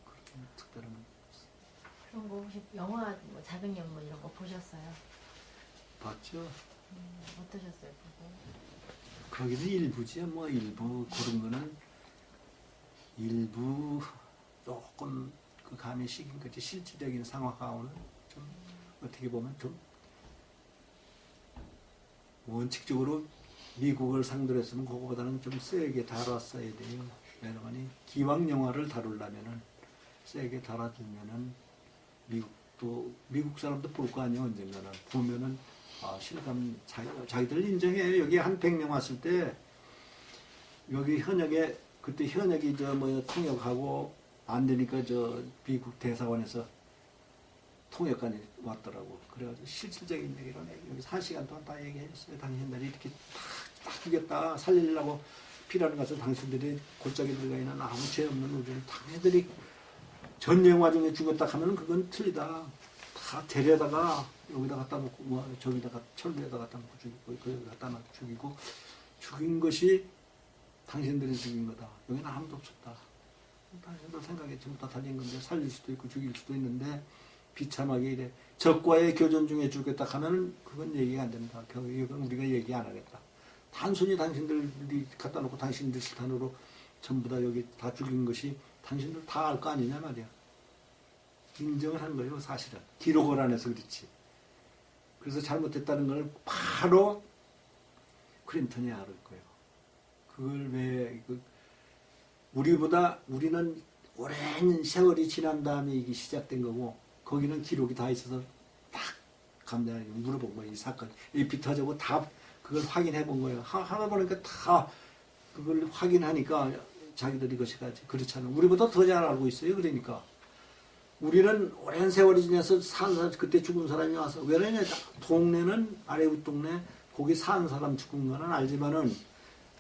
그렇게 특별한 건 없어요. 그런 거 혹시 영화 뭐 작은 연못 이런 거 보셨어요? 봤죠? 어떠셨어요 보고? 거기도 일부지 뭐 일부 그런 거는 일부 조금 그 감이 식인 거지 실질적인 상황하고는 좀 어떻게 보면 좀 원칙적으로 미국을 상대로 했으면 그거보다는 좀 세게 다뤘어야 돼요. 왜냐하면 기왕 영화를 다루려면은 세게 다뤄주면은 미국 사람도 볼 거 아니에요. 언젠가는 보면은 아 실감 자기들 인정해요. 여기 한 100명 왔을 때 여기 현역에 그때 현역이 저 뭐 통역하고 안 되니까 저 미국 대사관에서 통역관이 왔더라고. 그래가지고 실질적인 얘기를 여기 4시간 동안 다 얘기했어요. 당신들이 이렇게 다 죽였다 살리려고 피라는 것은 당신들이 골짜기 들어가 있는 아무 죄 없는 우리를 당신들이 전쟁 와중에 죽였다 하면 그건 틀리다. 다 데려다가 여기다 갖다 놓고 뭐 저기다가 철부에다 갖다 놓고 죽이고 거기 갖다 놓고 죽이고 죽인 것이 당신들이 죽인 거다. 여기는 아무도 없었다. 당신들 생각에 전부 다 달린 건데 살릴 수도 있고 죽일 수도 있는데 비참하게 이래 적과의 교전 중에 죽였다 하면은 그건 얘기가 안 된다. 이건 우리가 얘기 안 하겠다. 단순히 당신들이 갖다 놓고 당신들 실탄으로 전부 다 여기 다 죽인 것이 당신들 다 알 거 아니냐 말이야. 인정을 한 거예요, 사실은. 기록을 안 해서 그렇지. 그래서 잘못했다는 걸 바로 클린턴이 알을 거예요. 그걸 왜, 우리는 오랜 세월이 지난 다음에 이게 시작된 거고, 거기는 기록이 다 있어서 딱 감독이 물어본 거예요, 이 사건. 이 비타적으로 다 그걸 확인해 본 거예요. 하나 보니까 다 그걸 확인하니까 자기들이 것이 가지. 그렇지 않아. 우리보다 더 잘 알고 있어요, 그러니까. 우리는 오랜 세월이 지나서 산 사람, 그때 죽은 사람이 와서, 왜냐면 동네는, 아래웃 동네, 거기 산 사람 죽은 거는 알지만은,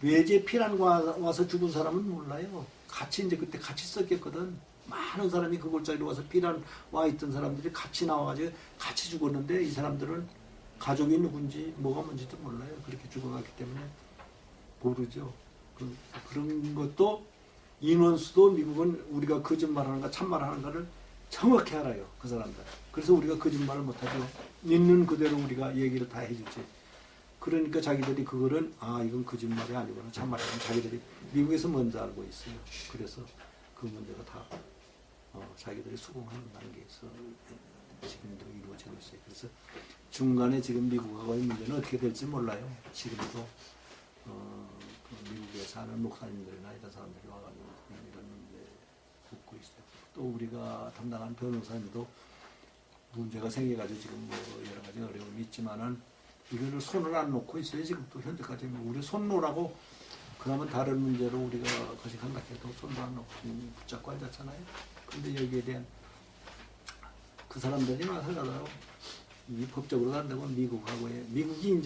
외제 피난 와서 죽은 사람은 몰라요. 같이 이제 그때 같이 섞였거든. 많은 사람이 그 골짜기로 와서 피난 와 있던 사람들이 같이 나와가지고 같이 죽었는데, 이 사람들은 가족이 누군지, 뭐가 뭔지도 몰라요. 그렇게 죽어갔기 때문에 모르죠. 그런 것도 인원수도 미국은 우리가 거짓말하는가 참말하는가를 정확히 알아요. 그 사람들. 그래서 우리가 거짓말을 못하죠. 있는 그대로 우리가 얘기를 다 해주지. 그러니까 자기들이 그거는 아 이건 거짓말이 아니구나 참말이구나 자기들이 미국에서 먼저 알고 있어요. 그래서 그 문제가 다 자기들이 수긍하는 단계에서 지금도 이루어지고 있어요. 그래서 중간에 지금 미국하고의 문제는 어떻게 될지 몰라요. 지금도 그 미국에 사는 목사님들이나 이런 사람들이 와가지고 이런 문제 묻고 있어요. 또 우리가 담당한 변호사님도 문제가 생겨가지고 지금 뭐 여러 가지 어려움이 있지만은 이거를 손을 안 놓고 있어요. 지금 또 현재까지 우리 손 놓으라고 그러면 다른 문제로 우리가 거식한다 해도 손도 안 놓고 지금 붙잡고 앉았잖아요. 근데 여기에 대한 그 사람들이 마찬가지로 이 법적으로 간다고 미국이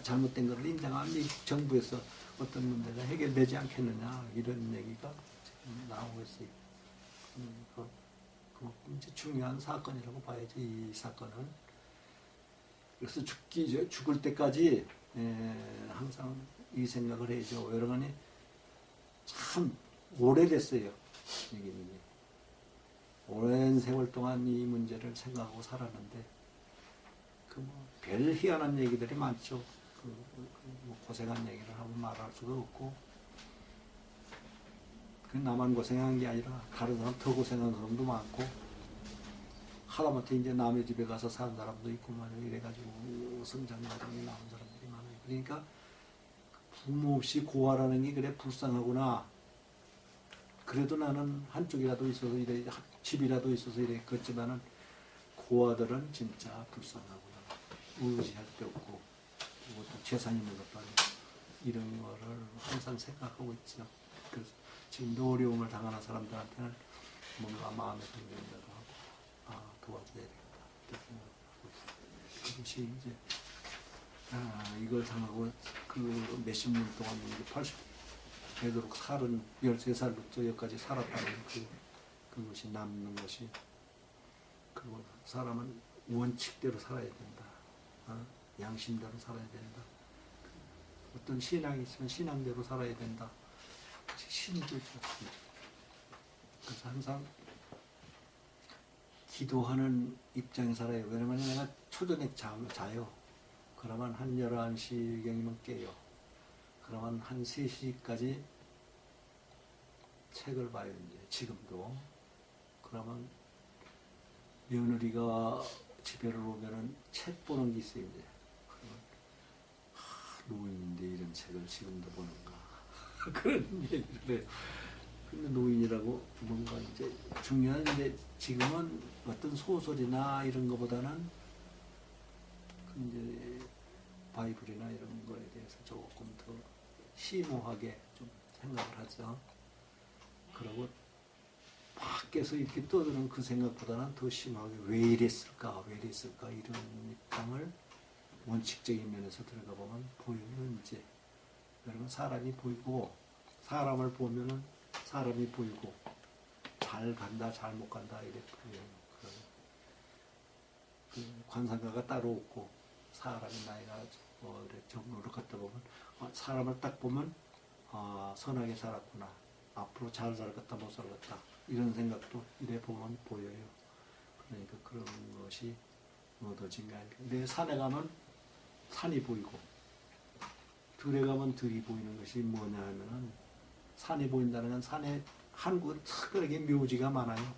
잘못된 것을 인정한 미국 정부에서 어떤 문제가 해결되지 않겠느냐 이런 얘기가 지금 나오고 있어요. 그 이제 중요한 사건이라고 봐야죠. 이 사건은. 그래서 죽을 때까지 항상 이 생각을 해야죠. 여러분이 참 오래됐어요. 이게 오랜 세월 동안 이 문제를 생각하고 살았는데 별 희한한 얘기들이 많죠. 뭐 고생한 얘기를 하고 말할 수가 없고 나만 고생한 게 아니라 다른 사람 더 고생한 사람도 많고 하다못해 이제 남의 집에 가서 사는 사람도 있고 말이야. 이래가지고 성장 과정에 나온 사람들이 많아요. 그러니까 부모 없이 고아라는 게 그래 불쌍하구나. 그래도 나는 한쪽이라도 있어서 이래 집이라도 있어서 이랬겠지만은 고아들은 진짜 불쌍하구나. 의지할 데 없고 그리고 또 재산 있는 것도 아니고 이런 거를 항상 생각하고 있죠. 그래서 지금도 어려움을 당하는 사람들한테는 뭔가 마음의 동정이라도 하고 도와줘야 되겠다 이렇게 생각하고 있어요. 그것이 이제 이걸 당하고 그 몇십 년 동안 이제 80 되도록 13살부터 여기까지 살았다는 그것이 남는 것이 그리고 사람은 원칙대로 살아야 된다. 양심대로 살아야 된다. 어떤 신앙이 있으면 신앙대로 살아야 된다. 신도죠. 그래서 항상 기도하는 입장에 살아요. 왜냐면 내가 초저녁 자요. 그러면 한 11시경이면 깨요. 그러면 한 3시까지 책을 봐요. 이제 지금도. 그러면 며느리가 집에를 오면은 책 보는 게 있어요. 이제. 그러면 노인인데 이런 책을 지금도 보는가. 그런 얘기를 해요. 근데 노인이라고 뭔가 이제 중요한 이제 지금은 어떤 소설이나 이런 거보다는 이제 바이블이나 이런 거에 대해서 조금 더 심오하게 좀 생각을 하죠. 그리고 밖에서 이렇게 떠드는 그 생각보다는 더 심하게 왜 이랬을까 이런 입장을 원칙적인 면에서 들어가 보면 보이는 이제 여러분 사람이 보이고 사람을 보면은 사람이 보이고 잘 간다 잘 못 간다 이래 보여요. 그 관상가가 따로 없고 사람이 나이가 정으로 걷다 보면 사람을 딱 보면 선하게 살았구나 앞으로 잘 살겠다 못 살겠다 이런 생각도 이래 보면 보여요. 그러니까 그런 것이 얻어진가. 내 산에 가면 산이 보이고 들에 가면 들이 보이는 것이 뭐냐 하면은 산이 보인다는 건 산에 한국은 특별하게 묘지가 많아요.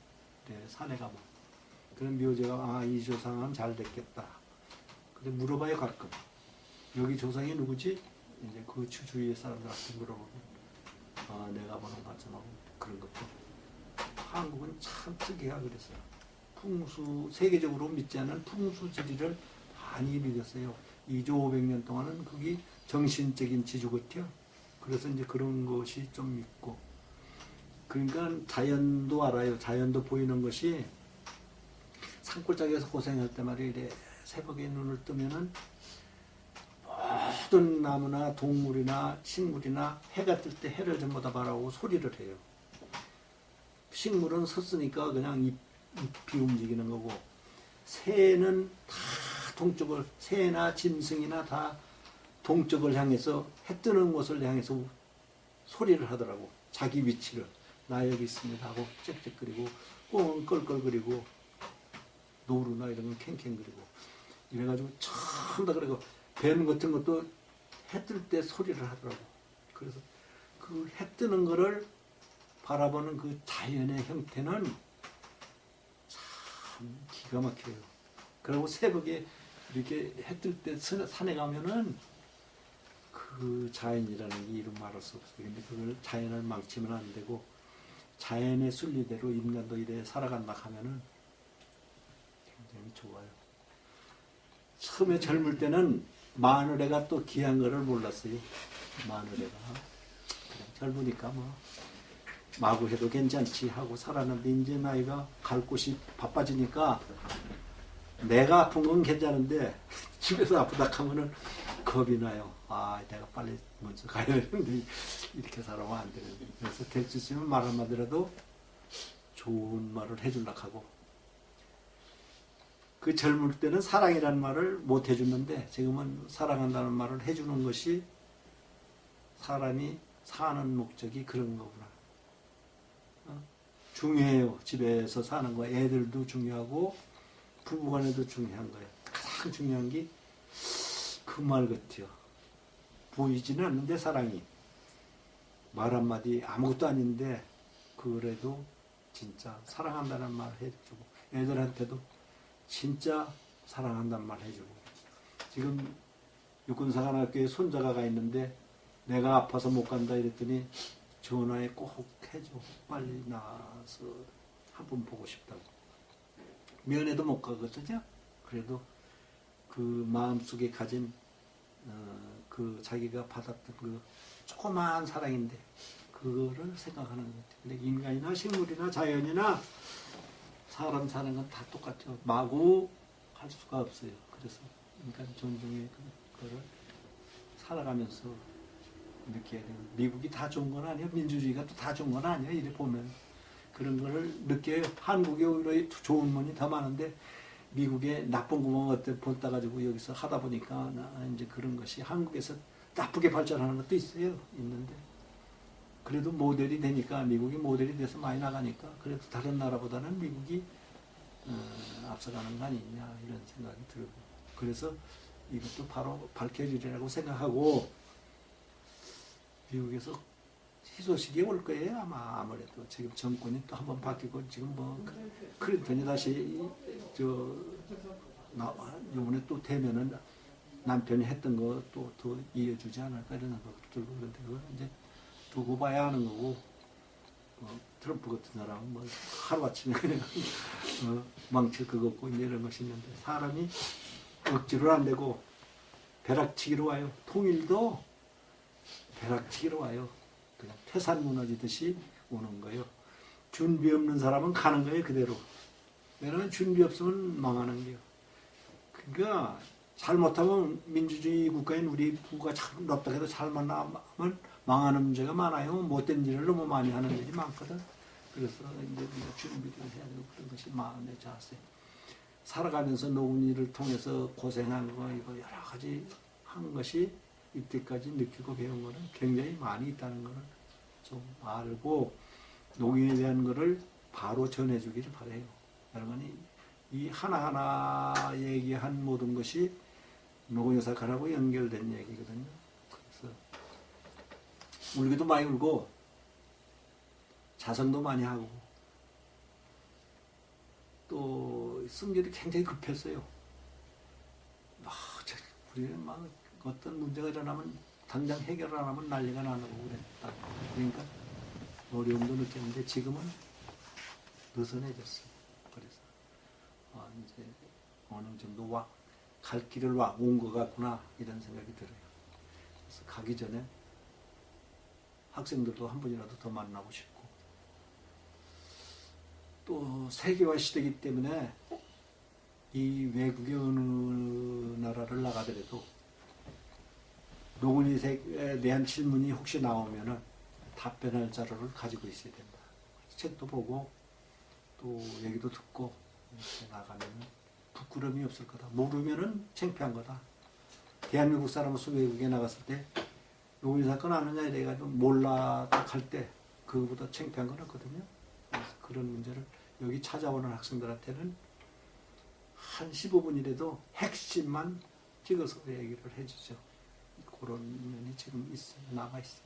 네, 산에 가면 그런 묘지가 이 조상은 잘 됐겠다. 근데 물어봐요 가끔. 여기 조상이 누구지? 이제 그 주위의 사람들한테 물어보면 내가 보는 맞춤하고 그런 것도 한국은 참 특이하다 그랬어요. 풍수 세계적으로 믿지 않는 풍수지리를 많이 믿었어요. 2조 500년 동안은 그게 정신적인 지주 같아요. 그래서 이제 그런 것이 좀 있고 그러니까 자연도 알아요. 자연도 보이는 것이 산골짜기에서 고생할 때 말이야 이래 새벽에 눈을 뜨면은 모든 나무나 동물이나 식물이나 해가 뜰 때 해를 전부 다 바라보고 소리를 해요. 식물은 섰으니까 그냥 잎이 움직이는 거고 새는 다 동쪽을 새나 짐승이나 다 동쪽을 향해서 해 뜨는 곳을 향해서 소리를 하더라고. 자기 위치를 나 여기 있습니다 하고 짹짹거리고 꽁은 껄껄거리고 노루나 이런 건 캥캥거리고 이래가지고 처음 다 그리고 뱀 같은 것도 해 뜰 때 소리를 하더라고. 그래서 그 해 뜨는 거를 바라보는 그 자연의 형태는 참 기가 막혀요. 그리고 새벽에 이렇게 해 뜰 때 산에 가면은 그 자연이라는 게 이름 말할 수 없어요. 근데 그걸 자연을 망치면 안 되고 자연의 순리대로 인간도 이래 살아간다 하면은 굉장히 좋아요. 처음에 젊을 때는 마누라가 또 귀한 거를 몰랐어요. 마누라가 그냥 젊으니까 뭐 마구 해도 괜찮지 하고 살았는데 이제 나이가 갈 곳이 바빠지니까 내가 아픈 건 괜찮은데 집에서 아프다 하면은 겁이 나요. 내가 빨리 먼저 가야 되는데 이렇게 살아면 안 되는데. 그래서 될 수 있으면 말 한마디라도 좋은 말을 해주려고 하고 그 젊을 때는 사랑이라는 말을 못 해주는데 지금은 사랑한다는 말을 해주는 것이 사람이 사는 목적이 그런 거구나. 중요해요. 집에서 사는 거 애들도 중요하고 부부간에도 중요한 거예요. 가장 중요한 게 그 말 같아요. 보이지는 않는데 사랑이 말 한마디 아무것도 아닌데 그래도 진짜 사랑한다는 말 해주고 애들한테도 진짜 사랑한다는 말 해주고 지금 육군사관학교에 손자가 가 있는데 내가 아파서 못 간다 이랬더니 전화에 꼭 해줘. 빨리 나와서 한번 보고 싶다고. 면회도 못 가거든요. 그래도 그 마음속에 가진 그 자기가 받았던 그 조그마한 사랑인데 그거를 생각하는 것 같아요. 근데 인간이나 식물이나 자연이나 사람 사는 건 다 똑같죠. 마구 할 수가 없어요. 그래서 인간 존중의 그거를 살아가면서 느껴야 돼요. 미국이 다 좋은 건 아니에요. 민주주의가 또 다 좋은 건 아니에요. 이래 보면 그런 거를 느껴요. 한국에 오히려 좋은 면이 더 많은데 미국의 나쁜 구멍 어때 본따 가지고 여기서 하다 보니까 이제 그런 것이 한국에서 나쁘게 발전하는 것도 있어요. 있는데 그래도 모델이 되니까 미국이 모델이 돼서 많이 나가니까 그래도 다른 나라보다는 미국이 앞서가는 거 아니냐 이런 생각이 들고 그래서 이것도 바로 밝혀지리라고 생각하고 미국에서 희소식이 올 거예요. 아무래도 지금 정권이 또 한번 바뀌고 지금 뭐 클린턴이 다시 이번에 또 되면은 남편이 했던 거 또 더 이어주지 않을까 이런 생각도 들고 그런데 그건 이제 두고 봐야 하는 거고 트럼프 같은 사람은 뭐 하루아침에 그냥 망칠 것 없고 이런 것이 있는데 사람이 억지로 안 되고 벼락치기로 와요. 통일도 벼락치기로 와요. 그냥 태산 무너지듯이 오는 거예요. 준비 없는 사람은 가는 거예요. 그대로. 왜냐하면 준비 없으면 망하는 거예요. 그러니까 잘못하면 민주주의 국가인 우리 부가 참 높다 해도 잘만 나면 망하는 문제가 많아요. 못된 일을 너무 많이 하는 일이 많거든. 그래서 이제 준비를 해야 되고 그런 것이 마음의 자세. 살아가면서 노은 일을 통해서 고생한 거 이거 여러 가지 한 것이 이때까지 느끼고 배운 거는 굉장히 많이 있다는 거를 좀 알고 노인에 대한 거를 바로 전해주기를 바래요. 여러분이 이 하나하나 얘기한 모든 것이 노인사관하고 연결된 얘기거든요. 그래서 울기도 많이 울고 자성도 많이 하고 또 성질이 굉장히 급했어요. 우리는 막 어떤 문제가 일어나면 당장 해결 안 하면 난리가 나는 거고 그랬다. 그러니까 어려움도 느꼈는데 지금은 느슨해졌어요. 그래서 이제 어느 정도 갈 길을 온 것 같구나 이런 생각이 들어요. 그래서 가기 전에 학생들도 한 번이라도 더 만나고 싶고 또 세계화 시대이기 때문에 이 외국의 어느 나라를 나가더라도 노인에 대한 질문이 혹시 나오면은 답변할 자료를 가지고 있어야 된다. 책도 보고 또 얘기도 듣고 이렇게 나가면은 부끄러움이 없을 거다. 모르면은 창피한 거다. 대한민국 사람으로서 외국에 나갔을 때 노인 사건 아느냐 이래가지고 몰라 딱 할 때 그거보다 창피한 건 없거든요. 그래서 그런 문제를 여기 찾아오는 학생들한테는 한 15분이라도 핵심만 찍어서 얘기를 해주죠. 그런 면이 지금 남아있어요.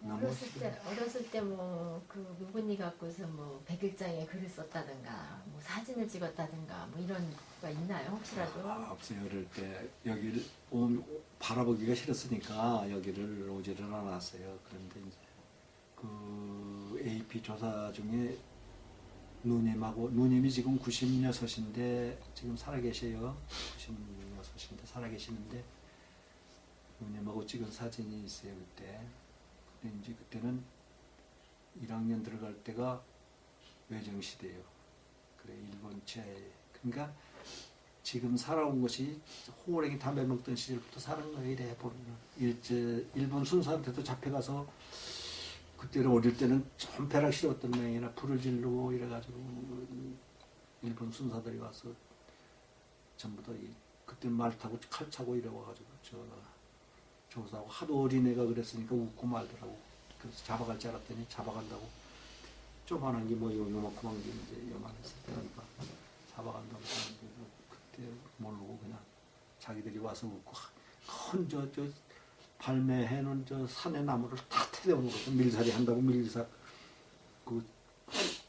어렸을 때 뭐 그 누구니 갖고서 뭐 백일장에 글을 썼다든가 뭐 사진을 찍었다든가 뭐 이런 거가 있나요 혹시라도? 없어요. 어릴 때 여기를 바라보기가 싫었으니까 여기를 오지를 않았어요. 그런데 이제 그 AP 조사 중에 누님이 지금 96인데 지금 살아계셔요. 96인데 살아계시는데 누님하고 찍은 사진이 있어요. 그때. 근데 이제 그때는 1학년 들어갈 때가 외정시대예요. 그래 일본 치하에. 그러니까 지금 살아온 것이 호랭이 담배 먹던 시절부터 사는 거예요. 이래 보면 일본 순사한테도 잡혀가서 그때는 어릴 때는 좀 벼락 싫었던 모양이라 불을 지르고 이래가지고 일본 순사들이 와서 전부 다 그때 말 타고 칼 차고 이래와가지고 조사하고 하도 어린애가 그랬으니까 웃고 말더라고. 그래서 잡아갈 줄 알았더니 잡아간다고. 조그만한 게 뭐 요만큼한 게 이제 요만했을 때니까 잡아간다고 하는데 그때 모르고 그냥 자기들이 와서 웃고 큰 저 발매해놓은 저 산의 나무를 다 태워놓은 거죠. 밀살이 한다고 밀리삭 그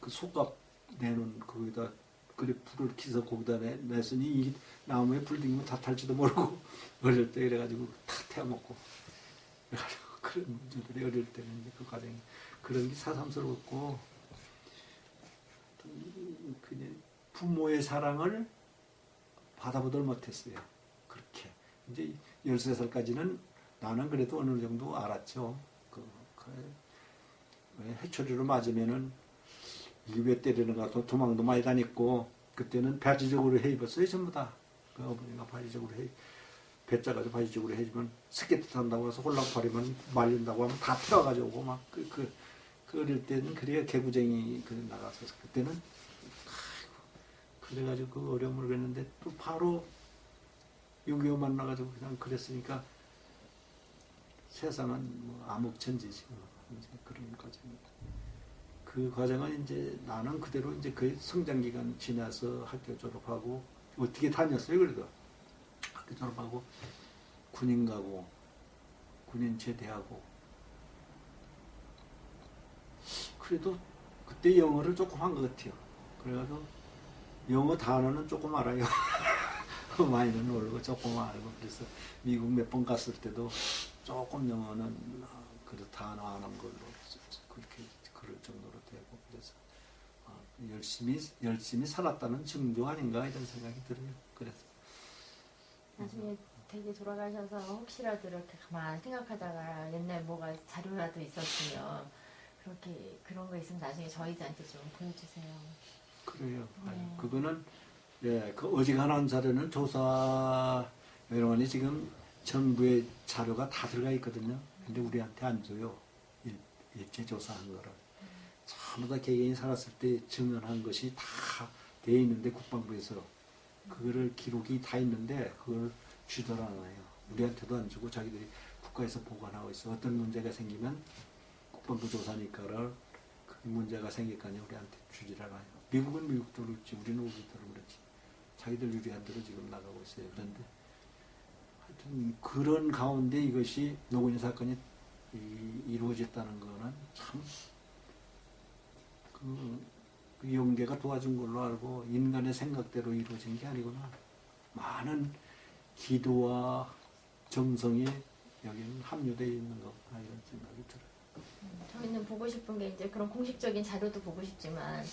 속값 내놓은 거기다 그래 불을 켜서 거기다 냈으니 이 나무에 불 들면 다 탈지도 모르고 어릴 때 이래가지고 다 태워먹고 그래가지고 그런 문제들이 어릴 때는 이제 그 과정이 그런 게 새삼스럽고 그냥 부모의 사랑을 받아보들 못했어요. 그렇게 이제 13살까지는 나는 그래도 어느 정도 알았죠. 해초리로 맞으면은 이게 왜 때리는가 또 도망도 많이 다녔고 그때는 바지적으로 해 입었어요. 전부 다. 그 어머니가 바지적으로 해 배 짜가지고 바지적으로 해주면 스케이트 탄다고 해서 홀랑 버리면 말린다고 하면 다 태워가지고 오고 막 그 어릴 때는 그래야 개구쟁이 나가서 그때는 아이고, 그래가지고 그 어려움을 그랬는데 또 바로 6.25 만나가지고 그냥 그랬으니까 세상은 뭐 암흑천지지 뭐 이제 그런 과정입니다. 그 과정은 이제 나는 그대로 이제 그 성장 기간 지나서 학교 졸업하고 어떻게 다녔어요 그래도 학교 졸업하고 군인 가고 군인 제대하고 그래도 그때 영어를 조금 한 것 같아요. 그래가지고 영어 단어는 조금 알아요. 많이는 모르고 조금 알고 그래서 미국 몇 번 갔을 때도 조금 영어는 그래도 단어 아는 걸로 그렇게 그럴 정도로 되고 그래서 열심히 살았다는 증조 아닌가 이런 생각이 들어요. 그래서 나중에 되게 돌아가셔서 혹시라도 이렇게 가만히 생각하다가 옛날 뭐가 자료라도 있었으면 그렇게 그런 거 있으면 나중에 저희들한테 좀 보여주세요. 그래요. 네. 그거는 예, 그 어지간한 자료는 조사 여러분이 지금 정부의 자료가 다 들어가 있거든요. 근데 우리한테 안 줘요. 일제 조사한 거를. 전부 다 개개인이 살았을 때 증언한 것이 다 돼 있는데 국방부에서 그거를 기록이 다 있는데 그걸 주더라 않아요. 우리한테도 안 주고 자기들이 국가에서 보관하고 있어. 어떤 문제가 생기면 국방부 조사니까를 그 문제가 생길까니 우리한테 주질 않아요. 미국은 미국대로 그렇지 우리는 우리대로 그렇지. 자기들 유리한 대로 지금 나가고 있어요. 그런데 하여튼 그런 가운데 이것이 노건희 사건이 이루어졌다는 거는 참 그 영계가 도와준 걸로 알고 인간의 생각대로 이루어진 게 아니구나. 많은 기도와 정성이 여기는 함유되어 있는 거구나 이런 생각이 들어요. 저희는 보고 싶은 게 이제 그런 공식적인 자료도 보고 싶지만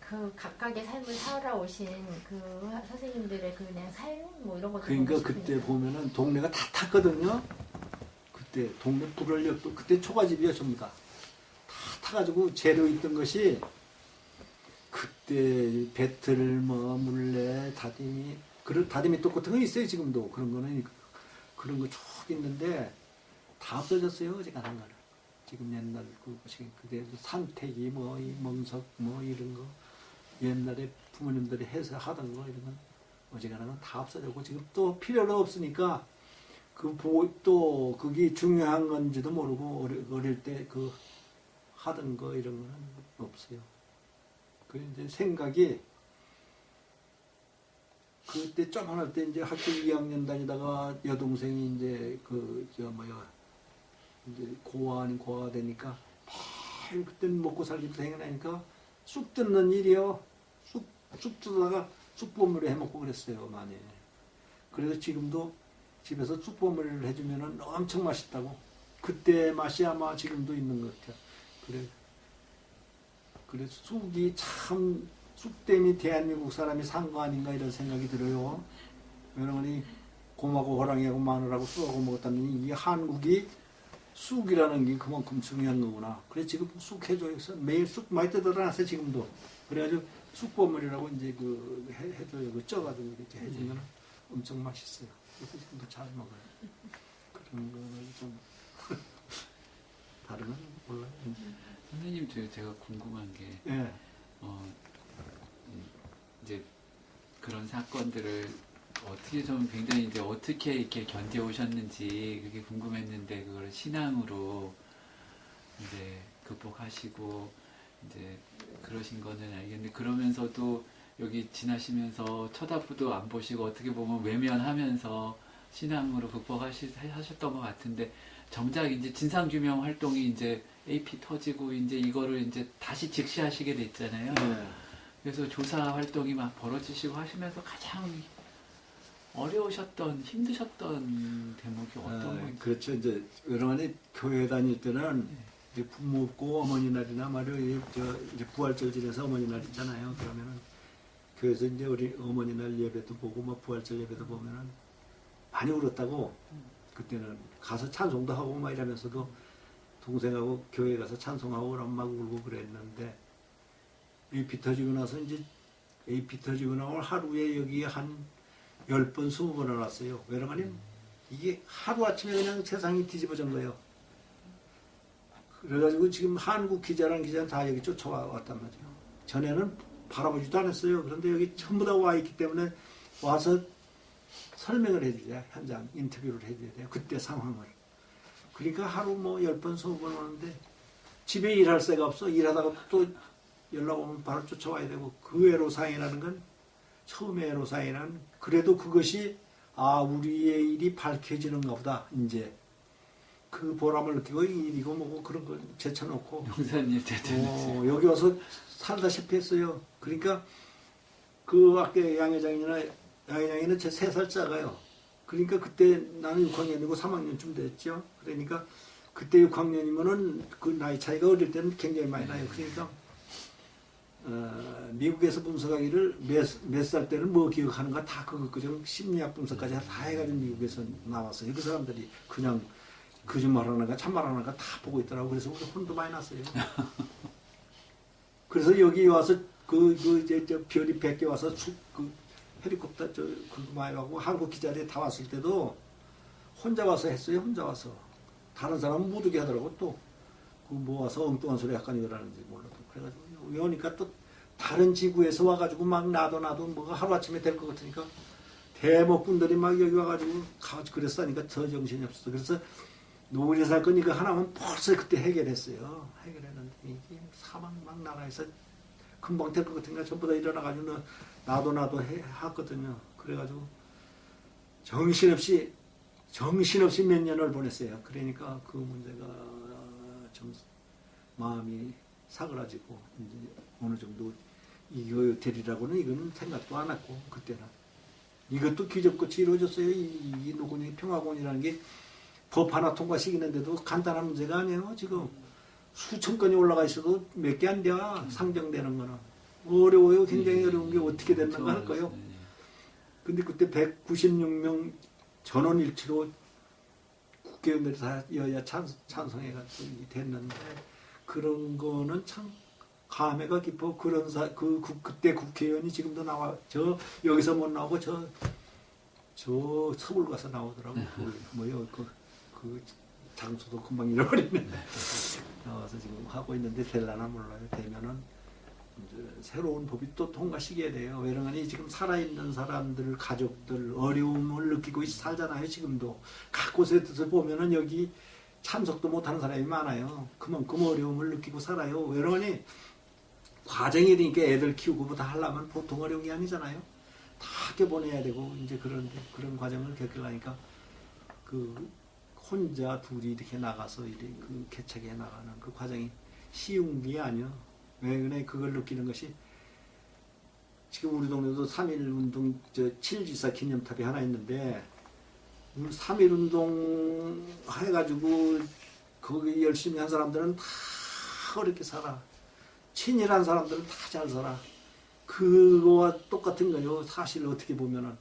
그 각각의 삶을 살아오신 그 선생님들의 그냥 삶 뭐 이런 것도 그러니까 보고 그때 싶으니까. 보면은 동네가 다 탔거든요. 그때 동네 불월역도 그때 초가집이야 전부 다. 다 타가지고 재료 있던 것이 그때 배틀 뭐 물레 다듬이 그런 다듬이 똑같은 거 있어요 지금도 그런 거는 그런 거 쭉 있는데 다 없어졌어요 어지간한 거는. 지금 옛날 그것이 그때 산태기 뭐 이 멍석 뭐 이런 거 옛날에 부모님들이 해서 하던 거 이런 건 어지간한 건 다 없어졌고 지금 또 필요가 없으니까 또 그게 중요한 건지도 모르고 어릴 때 그 하던 거 이런 거는 없어요. 그 이제 생각이 그때 조만할 때 이제 학교 2학년 다니다가 여동생이 이제 이제 고아 아닌 고아가 되니까 매일 그때는 먹고 살기도 생각나니까 쑥 뜯는 일이요. 쑥 뜯다가 쑥버무리 해먹고 그랬어요 많이. 그래서 지금도 집에서 쑥버무리를 해주면은 엄청 맛있다고. 그때 맛이 아마 지금도 있는 것 같아요. 그래서 쑥이 참 쑥 때문에 대한민국 사람이 산 거 아닌가 이런 생각이 들어요. 왜냐면 곰하고 호랑이하고 마늘하고 쑥하고 먹었다면 이 한국이 쑥이라는 게 그만큼 중요한 거구나. 그래 지금 쑥 해줘요. 매일 쑥 많이 뜯어놨어요 지금도. 그래가지고 쑥버무리라고 이제 해줘요. 쪄가지고 이렇게 해주면 엄청 맛있어요. 그래서 지금도 잘 먹어요. 그런 거는 좀 다른 건 몰라요. 선생님 제가 궁금한 게 예. 이제 그런 사건들을 어떻게 좀 굉장히 이제 어떻게 이렇게 견뎌오셨는지 그게 궁금했는데 그걸 신앙으로 이제 극복하시고 이제 그러신 거는 알겠는데 그러면서도 여기 지나시면서 쳐다보도 안 보시고 어떻게 보면 외면하면서 신앙으로 극복하셨던 것 같은데 정작 이제 진상규명 활동이 이제 AP 터지고 이제 이거를 이제 다시 직시하시게 됐잖아요. 네. 그래서 조사 활동이 막 벌어지시고 하시면서 가장 어려우셨던, 힘드셨던 대목이 어떤 건지. 그렇죠. 이제 여러분이 교회 다닐 때는 이제 부모 없고 어머니 날이나 말이요, 이제 부활절 지내서 어머니 날 있잖아요. 그러면은 교회에서 이제 우리 어머니 날 예배도 보고 뭐 부활절 예배도 보면은 많이 울었다고. 그때는 가서 찬송도 하고 막 이러면서도 동생하고 교회 가서 찬송하고 그러면 막 울고 그랬는데 이 터지고 나서 이제 이 터지고 나면 하루에 여기 한 10번, 20번을 왔어요. 왜냐면 이게 하루아침에 그냥 세상이 뒤집어진 거예요. 그래가지고 지금 한국 기자랑 기자는 다 여기 쫓아왔단 말이에요. 전에는 바라보지도 않았어요. 그런데 여기 전부 다 와 있기 때문에 와서 설명을 해줘야 현장 인터뷰를 해줘야 돼요. 그때 상황을. 그러니까 하루 뭐 10번, 20번 오는데 집에 일할 새가 없어. 일하다가 또 연락 오면 바로 쫓아와야 되고 그 애로사항이라는 건 처음에 애로사항이란 그래도 그것이 우리의 일이 밝혀지는가 보다. 이제 그 보람을 느끼고 일이고 뭐고 그런 거 제쳐놓고 용사님 대단하세요. 여기 와서 살다시피 했어요. 그러니까 그 아까 양회장이는 제 3살 작아요. 그러니까 그때 나는 6학년이고 3학년쯤 됐죠. 그러니까 그때 6학년이면은 그 나이 차이가 어릴 때는 굉장히 많이 나요. 그러니까 미국에서 분석하기를 몇 살 때는 뭐 기억하는가 다 그거 심리학 분석까지 다 해가지고 미국에서 나왔어요. 그 사람들이 그냥 거짓말 하는가 참말 하는가 다 보고 있더라고. 그래서 우리 혼도 많이 났어요. 그래서 여기 와서 저 별이 100개 와서 헬리콥터 그거 많이 하고 한국 기자들이 다 왔을 때도 혼자 와서 했어요. 혼자 와서. 다른 사람은 못 오게 하더라고. 또 그 모아서 엉뚱한 소리 약간 이러는지 몰라도. 그래가지고 여기 오니까 또 다른 지구에서 와가지고 막 나도 뭐가 하루아침에 될 것 같으니까 대목분들이 막 여기 와가지고 그랬으니까 더 정신이 없었어. 그래서 노구리 사건 이거 하나면 벌써 그때 해결했어요. 해결했는데 이게 사망 막 나라에서 금방 될 것 같으니까 전부 다 일어나가지고 나도 하거든요. 그래가지고 정신없이 몇 년을 보냈어요. 그러니까 그 문제가 좀 마음이 사그라지고 이제 어느 정도 이거 되리라고는 이거는 생각도 안 했고 그때는 이것도 기적같이 이루어졌어요. 이 노건의 평화공이라는 게 법 하나 통과시키는데도 간단한 문제가 아니에요. 지금 수천 건이 올라가 있어도 몇 개 안 돼. 상정되는 거는 어려워요. 굉장히 어려운 게 어떻게 됐는가 할 거예요. 근데 그때 196명 전원일치로 국회의원들이 다 여야 찬성해가지고 됐는데 그런 거는 참 감회가 깊어. 그때 국회의원이 지금도 나와. 여기서 못 나오고 저 서울 가서 나오더라고. 뭐요 그 장소도 금방 잃어버리네. 나와서 지금 하고 있는데 될라나 몰라요. 되면은 이제 새로운 법이 또 통과시켜야 돼요. 왜냐하면 지금 살아있는 사람들, 가족들 어려움을 느끼고 살잖아요. 지금도 각 곳에서 보면은 여기 참석도 못하는 사람이 많아요. 그만큼 어려움을 느끼고 살아요. 왜냐하면 과정이 되니까 애들 키우고 뭐 다 하려면 보통 어려운 게 아니잖아요. 다 학교 보내야 되고 이제 그런 과정을 겪으려니까 혼자 둘이 이렇게 나가서 그 개척해 나가는 그 과정이 쉬운 게 아니야. 왜 그걸 느끼는 것이 지금 우리 동네도 3.1운동 7.24 기념탑이 하나 있는데 3.1운동 해가지고 거기 열심히 한 사람들은 다 어렵게 살아. 친일한 사람들은 다 잘 살아. 그거와 똑같은 거요. 사실 어떻게 보면은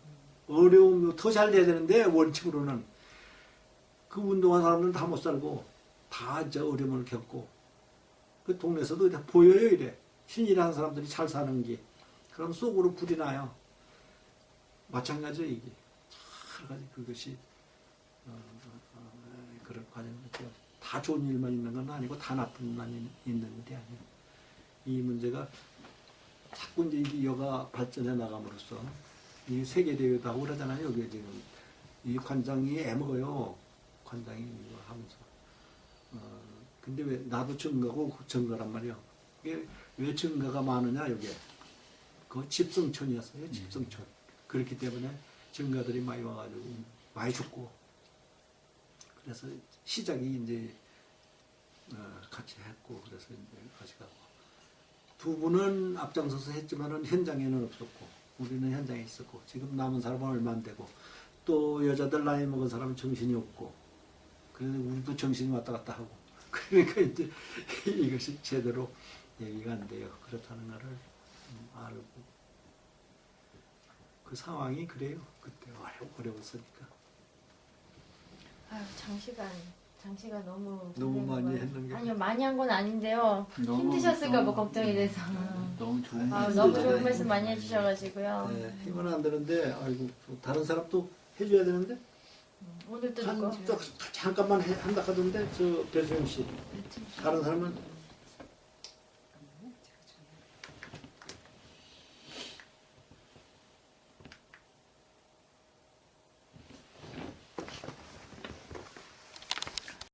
어려움 더 잘 돼야 되는데 원칙으로는 그 운동한 사람들은 다 못 살고 다 이제 어려움을 겪고 그 동네에서도 보여요. 이래 신이라는 사람들이 잘 사는 게 그럼 속으로 불이 나요. 마찬가지로 이게 여러 가지 그것이 그런 과정이죠. 다 좋은 일만 있는 건 아니고 다 나쁜 일만 있는 일이 아니에요. 이 문제가 자꾸 이제 이 여가 발전해 나감으로써 이 세계 대회도 하고 그러잖아요. 여기 지금 이 관장이 애먹어요. 관장이 이거 하면서. 근데 왜 나도 증가고 증가란 말이야. 이게 왜 증가가 많으냐 여기에. 그 집성촌이었어요. 집성촌. 그렇기 때문에 증가들이 많이 와가지고 많이 죽고. 그래서 시작이 이제 같이 했고 그래서 이제 같이 가고. 두 분은 앞장서서 했지만은 현장에는 없었고 우리는 현장에 있었고 지금 남은 사람은 얼마 안 되고 또 여자들 나이 먹은 사람은 정신이 없고 그래서 우리도 정신이 왔다 갔다 하고 그러니까 이제 이것이 제대로 얘기가 안 돼요. 그렇다는 거를 알고 그 상황이 그래요. 그때 어려웠으니까. 아유, 장시간 너무 너무 많이 고생을- 했는데. 아니요, 많이 한 건 아닌데요. 너무- 힘드셨을까 봐 너무- 걱정이 돼서. 너무 좋은 아, 말씀 너무 네. 좋은 말씀 많이 해주셔가지고요. 네, 힘은 안 되는데 아이고 다른 사람도 해줘야 되는데 오늘 또 누가? 잠깐만 한다 하던데 저 배수영 씨 다른 사람은